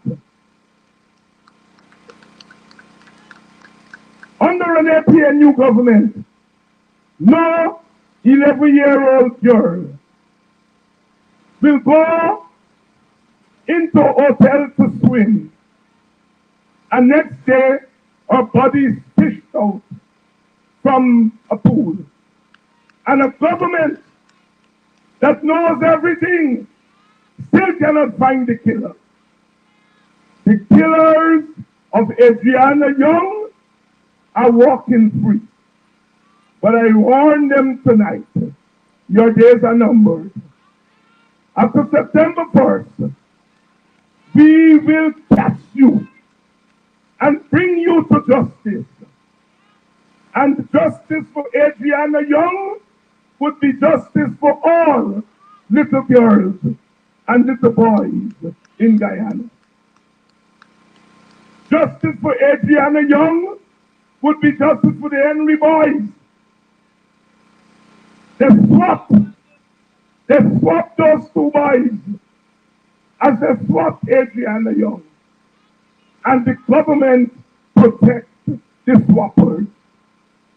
Under an WPA new government, no 11-year-old girl will go into a hotel to swim, and next day her body is fished out from a pool. And a government that knows everything still cannot find the killer. The killers of Adriana Young are walking free. But I warn them tonight, your days are numbered. After September 1st, we will catch you and bring you to justice. And justice for Adriana Young would be justice for all little girls and little boys in Guyana. Justice for Adriana Young would be justice for the Henry boys. They swapped those two boys as they swapped Adriana Young. And the government protects the swappers.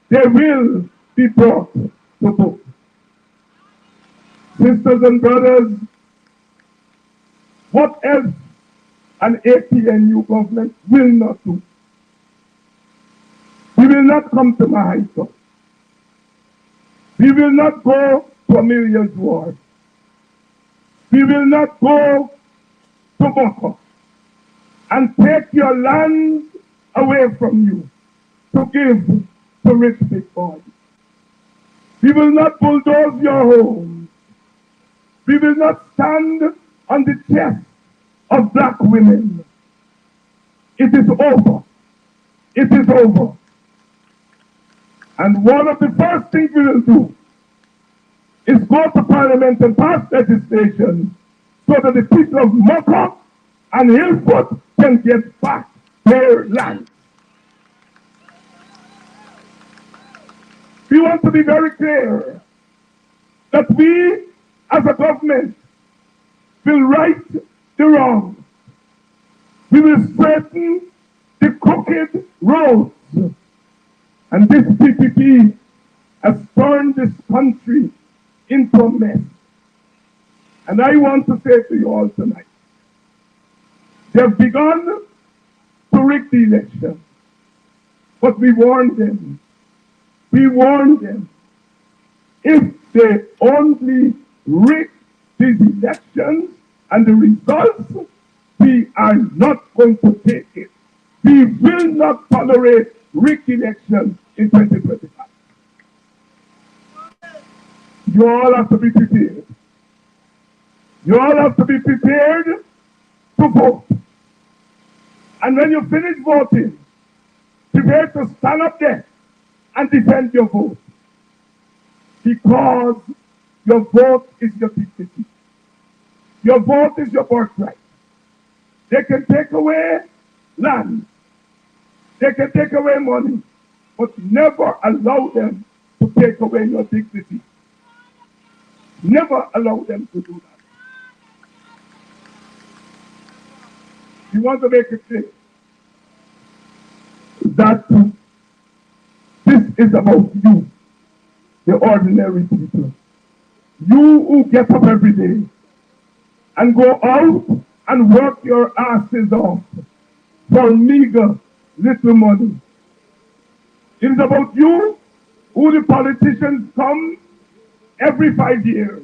They will be brought to book. Sisters and brothers, what else an APNU government will not do? We will not come to Mahaica. We will not go to a millions war. We will not go to Moko and take your land away from you to give to rich big boys. We will not bulldoze your homes. We will not stand on the chest of black women. It is over. It is over. And one of the first things we will do is go to Parliament and pass legislation so that the people of Moko and Hillfoot can get back their land. We want to be very clear that we, as a government, will right the wrong. We will straighten the crooked roads. And this PPP has turned this country into a mess. And I want to say to you all tonight, they have begun to rig the election. But we warned them. We warned them. If they only rig these elections and the results, we are not going to take it. We will not tolerate rigged elections in 2025. You all have to be prepared. You all have to be prepared to vote. And when you finish voting, prepare to stand up there and defend your vote. Because your vote is your dignity. Your vote is your birthright. They can take away land. They can take away money. But never allow them to take away your dignity. Never allow them to do that. You want to make it clear that this is about you, the ordinary people. You who get up every day and go out and work your asses off for meager little money. It is about you who the politicians come every 5 years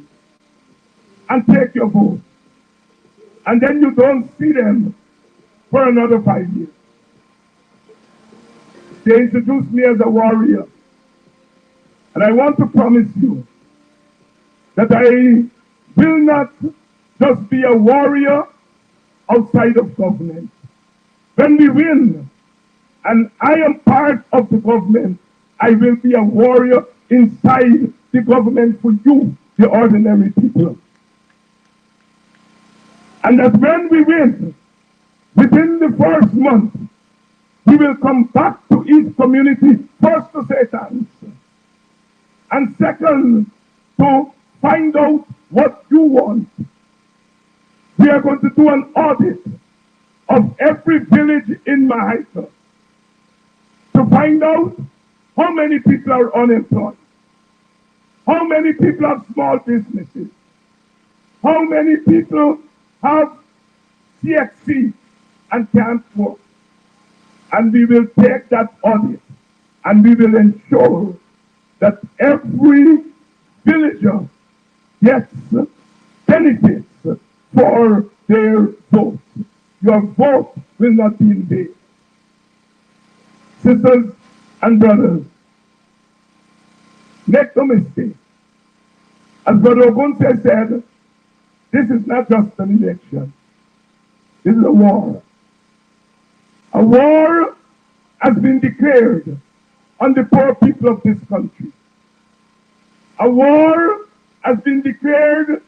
and take your vote. And then you don't see them for another 5 years. They introduced me as a warrior. And I want to promise you that I will not just be a warrior outside of government. When we win and I am part of the government, I will be a warrior inside the government for you, the ordinary people. And that when we win, within the first month, we will come back to each community, first to say thanks, and second, to find out what you want. We are going to do an audit of every village in Mahaica to find out how many people are unemployed, how many people have small businesses, how many people have CXC and can't work. And we will take that audit and we will ensure that every villager gets benefits for their vote. Your vote will not be in vain. Sisters and brothers, make no mistake. As Brother Ogunte said, this is not just an election. This is a war. A war has been declared on the poor people of this country. A war has been declared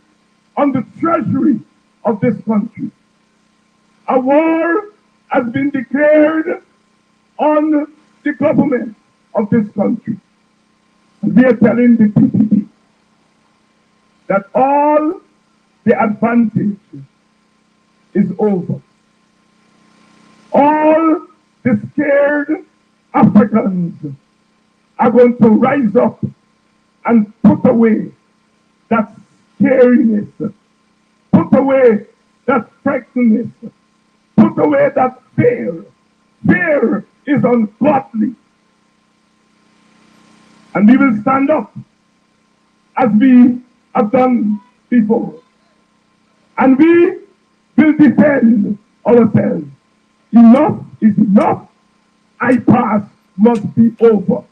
on the treasury of this country. A war has been declared on the government of this country. And we are telling the PPP that all the advantage is over. All the scared Africans are going to rise up and put away that scariness, put away that frightenness, put away that fear. Fear is ungodly. And we will stand up as we have done before. And we will defend ourselves. Enough is enough. IPAS must be over.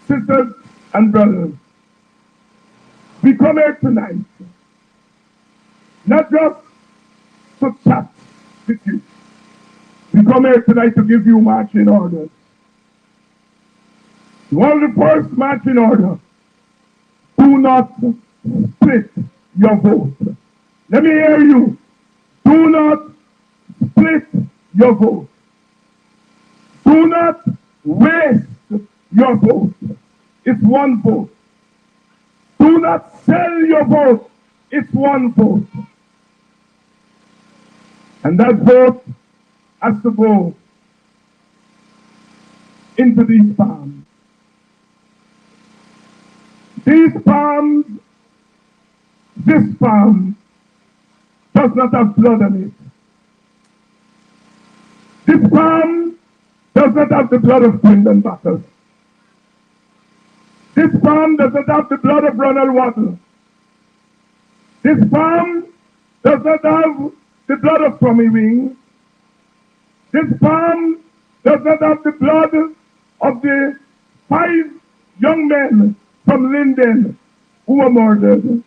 Sisters and brothers, we come here tonight not just to chat with you. We come here tonight to give you marching orders. One of the first marching order: do not split your vote. Let me hear you. Do not split your vote. Do not waste your vote. It's one vote. Do not sell your vote. It's one vote. And that vote has to go into these palms. These palms, this palm does not have blood on it. This palm does not have the blood of Brendan Battles. This palm does not have the blood of Ronald Waddle. This palm does not have the blood of Tommy Wing. This palm does not have the blood of the 5 young men from Linden who were murdered.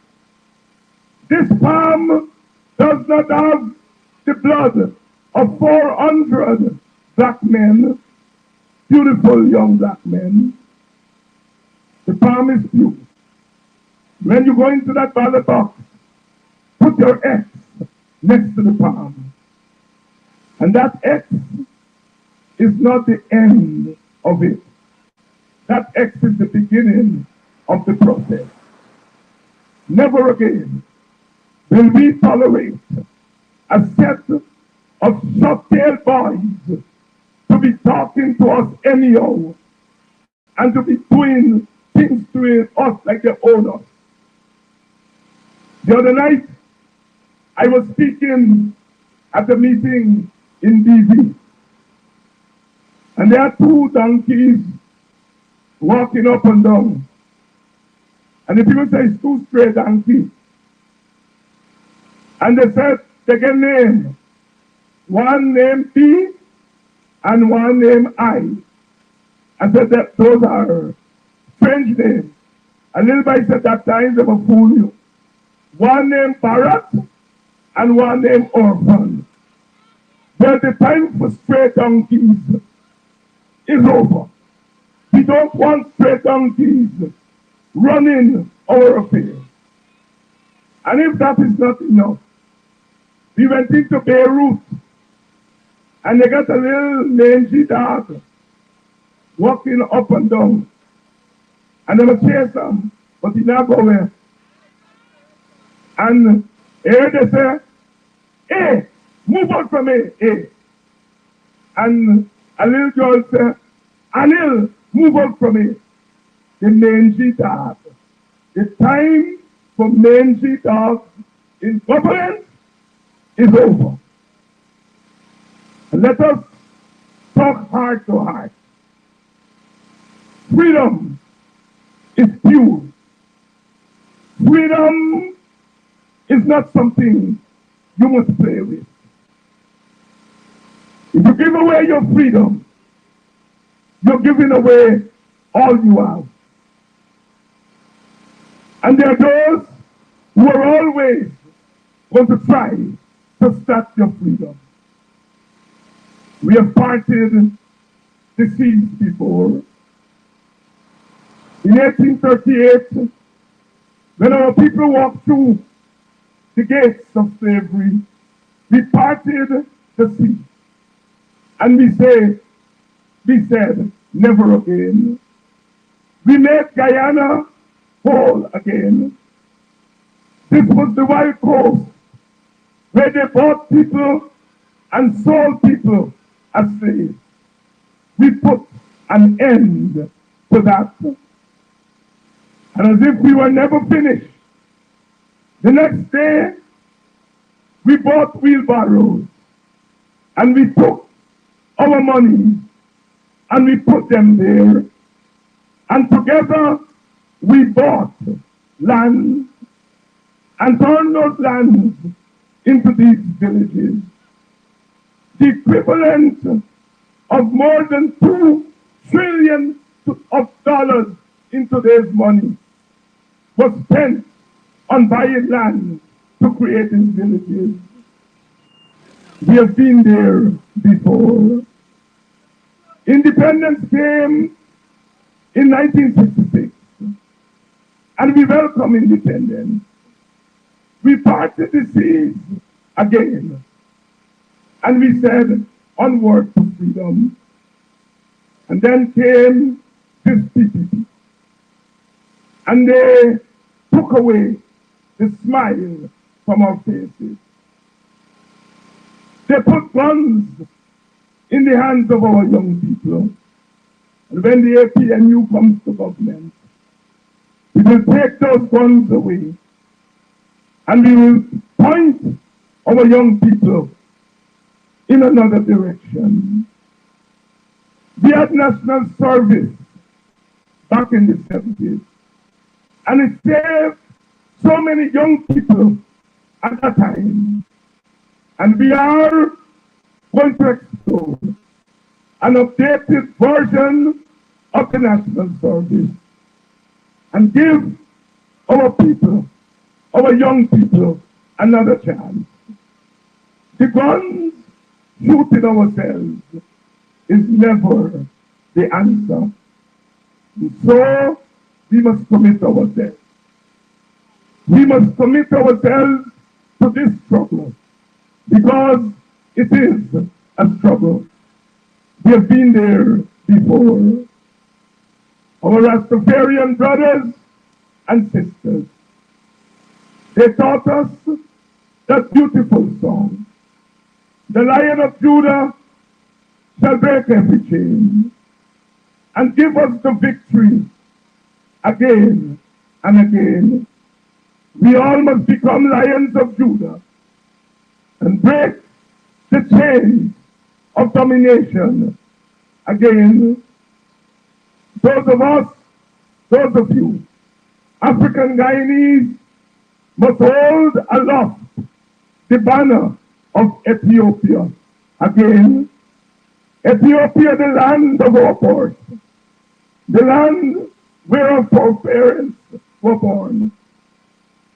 This palm does not have the blood of 400 black men, beautiful young black men. The palm is pure. When you go into that ballot box, put your X next to the palm. And that X is not the end of it. That X is the beginning of the process. Never again will we tolerate a set of short-tailed boys to be talking to us anyhow and to be doing things to us like they own us. The other night, I was speaking at a meeting in DV, and there are 2 donkeys walking up and down. And the people say it's 2 stray donkeys. And they said they get names. One named P and one named I. I said that those are strange names. And little boy said that time they will fool you. One named Barrett and one named Orphan. Well, the time for stray donkeys is over. We don't want stray donkeys running our affairs. And if that is not enough, we went into Beirut and they got a little mangy dog walking up and down. And they must chase him, but he not go there. And here they say, hey, move out from me, hey. And a little girl say, Anil, move out from me. The mangy dog. The time for mangy dogs in government is over. And let us talk heart to heart. Freedom is pure. Freedom is not something you must play with. If you give away your freedom, you're giving away all you have. And there are those who are always going to try to stop your freedom. We have parted the seas before. In 1838, when our people walked through the gates of slavery, we parted the sea. And we said, never again. We made Guyana whole again. This was the wild coast where they bought people and sold people as slaves. We put an end to that. And as if we were never finished, the next day we bought wheelbarrows and we took our money and we put them there. And together we bought land and turned those lands into these villages. The equivalent of more than $2 trillion of dollars in today's money was spent on buying land to create these villages. We have been there before. Independence came in 1966, and we welcome independence. We parted the seas again, and we said, onward to freedom. And then came this PPP, and they took away the smile from our faces. They put guns in the hands of our young people. And when the APNU comes to government, we will take those guns away and we will point our young people in another direction. We had national service back in the 70s, and it saved so many young people at that time. And we are going to explore an updated version of the national service and give our people, our young people, another chance. The guns shooting ourselves is never the answer. And so we must commit ourselves. We must commit ourselves to this struggle because it is a struggle. We have been there before. Our Rastafarian brothers and sisters, they taught us that beautiful song. The Lion of Judah shall break every chain and give us the victory again and again. We all must become lions of Judah and break the chains of domination again. Those of us, those of you, African Guyanese, must hold aloft the banner of Ethiopia again. Ethiopia, the land of our birth, the land where our foreparents were born.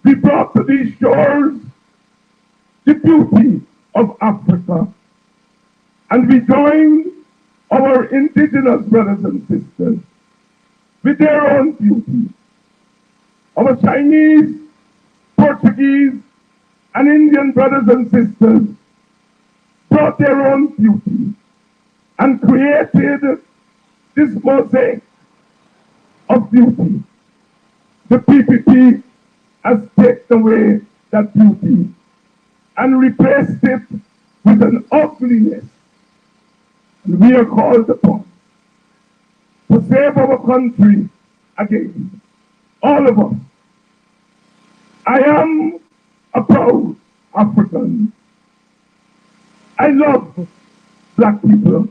We brought to these shores the beauty of Africa, And we join our indigenous brothers and sisters with their own beauty. Our Chinese, Portuguese, and Indian brothers and sisters brought their own beauty and created this mosaic of beauty. The PPP has taken away that beauty and replaced it with an ugliness. And we are called upon to save our country again. All of us. I am a proud African. I love black people.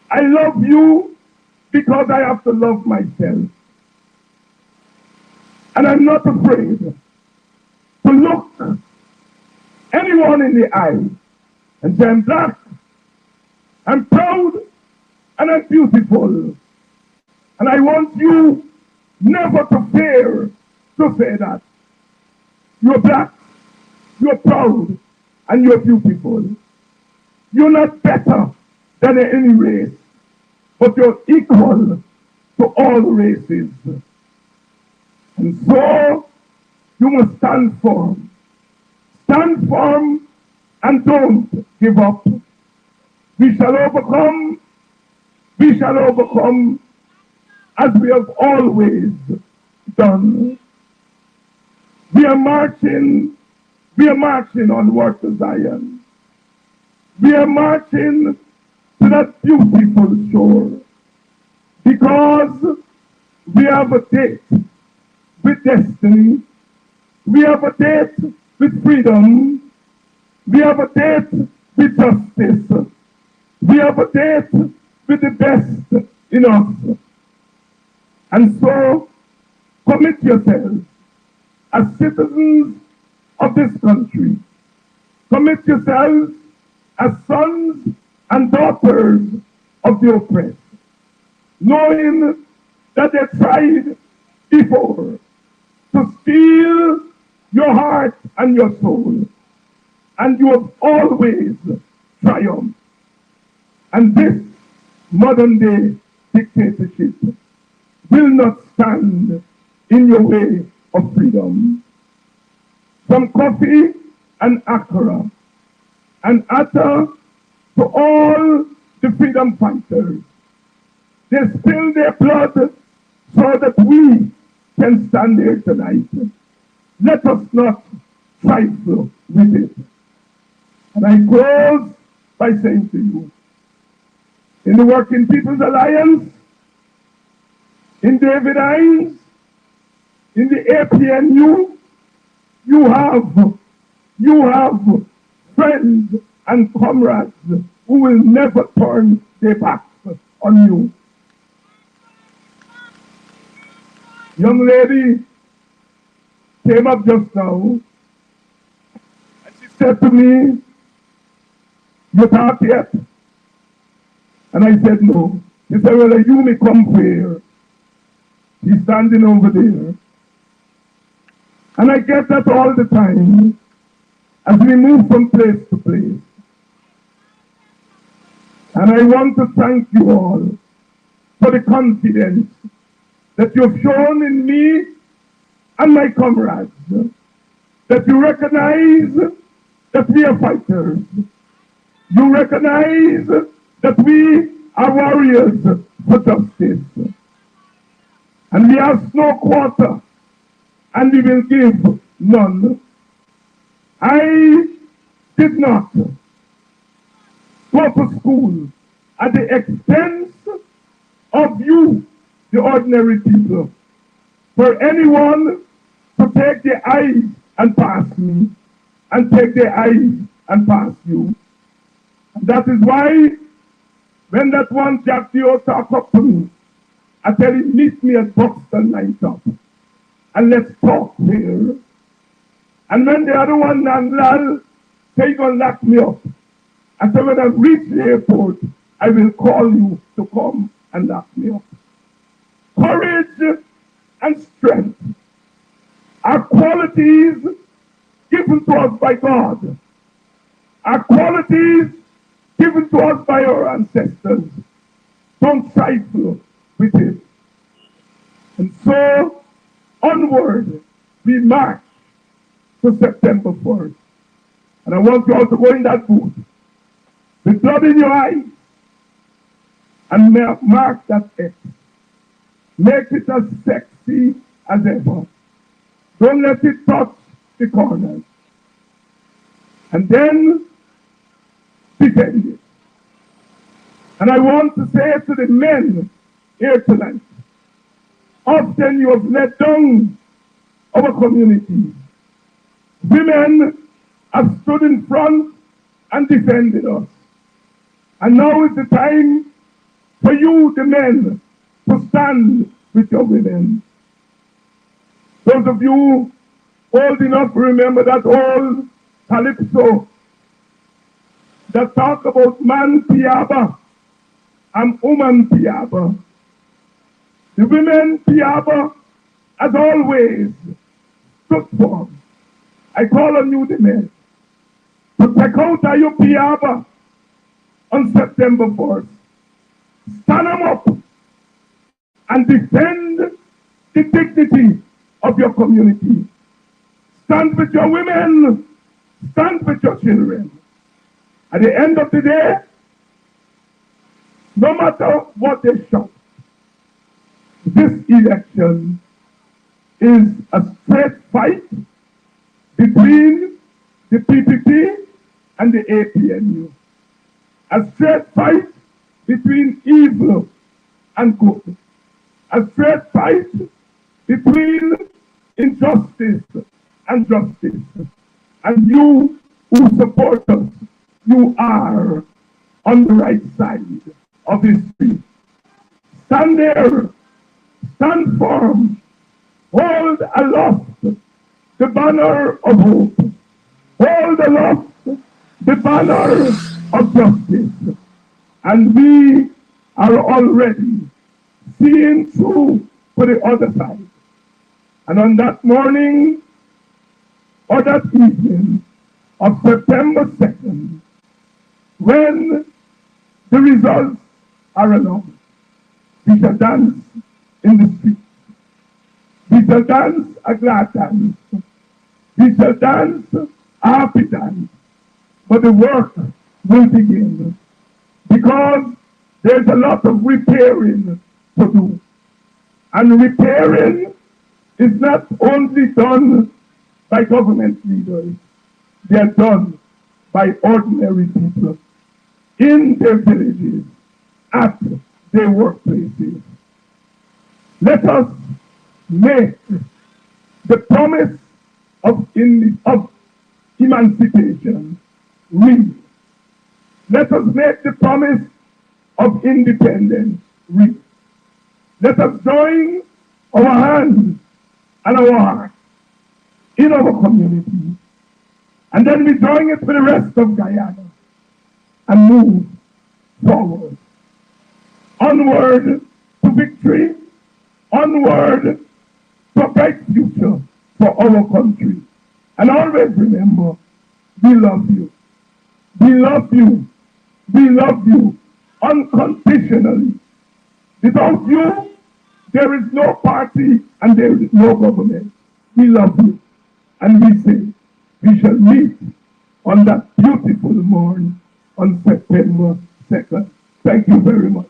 I love you because I have to love myself. And I'm not afraid to look anyone in the eye and say, I'm black, I'm proud, and I'm beautiful. And I want you never to fear to say that. You're black, you're proud, and you're beautiful. You're not better than any race, but you're equal to all races. And so, you must stand firm. Stand firm and don't give up. We shall overcome. We shall overcome as we have always done. We are marching onward to Zion. We are marching to that beautiful shore because we have a date with destiny. We have a date with freedom. We have a date with justice. We have a date with the best in us. And so, commit yourselves as citizens of this country. Commit yourselves as sons and daughters of the oppressed, knowing that they tried before to steal your heart and your soul, and you have always triumphed. And this modern day dictatorship will not stand in your way of freedom. From coffee and Accra and Atta to all the freedom fighters, they spill their blood so that we can stand here tonight. Let us not trifle with it. And I close by saying to you, in the Working People's Alliance, in David Hines, in the APNU, you have friends and comrades who will never turn their backs on you. Young lady came up just now and she said to me, "You talk yet?" And I said, "No." She said, "Well, you may come here." He's standing over there. And I get that all the time as we move from place to place. And I want to thank you all for the confidence that you've shown in me and my comrades, that you recognize that we are fighters. You recognize that we are warriors for justice. And we have no quarter, and we will give none. I did not go to school at the expense of you, the ordinary people, for anyone to take their eyes and pass me, and take their eyes and pass you. And that is why, when that one Jack Dio talk up to me, I tell him, meet me at Buxton 9 Top, and let's talk here. And when the other one, Nanglal, say you're going to lock me up, I said, when I reach the airport, I will call you to come and lock me up. Courage and strength are qualities given to us by God. Are qualities given to us by our ancestors. Don't trifle with it. And so, onward, we march to September 1st. And I want you all to go in that booth with blood in your eyes and mark that X. Make it as sexy as ever. Don't let it touch the corners. And then defend it. And I want to say to the men here tonight, often you have let down our community. Women have stood in front and defended us. And now is the time for you, the men, to stand with your women. Those of you old enough to remember that old calypso that talk about man piaba and woman piaba. The women piaba, as always, stood for. I call on you, the men, to take out your piaba on September 4th. Stand them up and defend the dignity of your community. Stand with your women. Stand with your children. At the end of the day, no matter what they shout, this election is a straight fight between the PPP and the APNU. A straight fight between evil and good. A straight fight between injustice and justice. And you who support us, you are on the right side of history. Stand there, stand firm, hold aloft the banner of hope, hold aloft the banner of justice, and we are already seeing through to the other side. And on that morning, or that evening of September 2nd, when the results are announced, we shall dance in the streets. We shall dance a glad dance. We shall dance a happy dance. But the work will begin, because there's a lot of repairing to do. And repairing is not only done by government leaders. They are done by ordinary people in their villages, at their workplaces. Let us make the promise of emancipation real. Let us make the promise of independence real. Let us join our hands and our hearts in our community, and then we join it with the rest of Guyana and move forward. Onward to victory, onward to a bright future for our country. And always remember, we love you. We love you. We love you unconditionally. Without you, there is no party and there is no government. We love you. And we say, we shall meet on that beautiful morn on September 2nd. Thank you very much.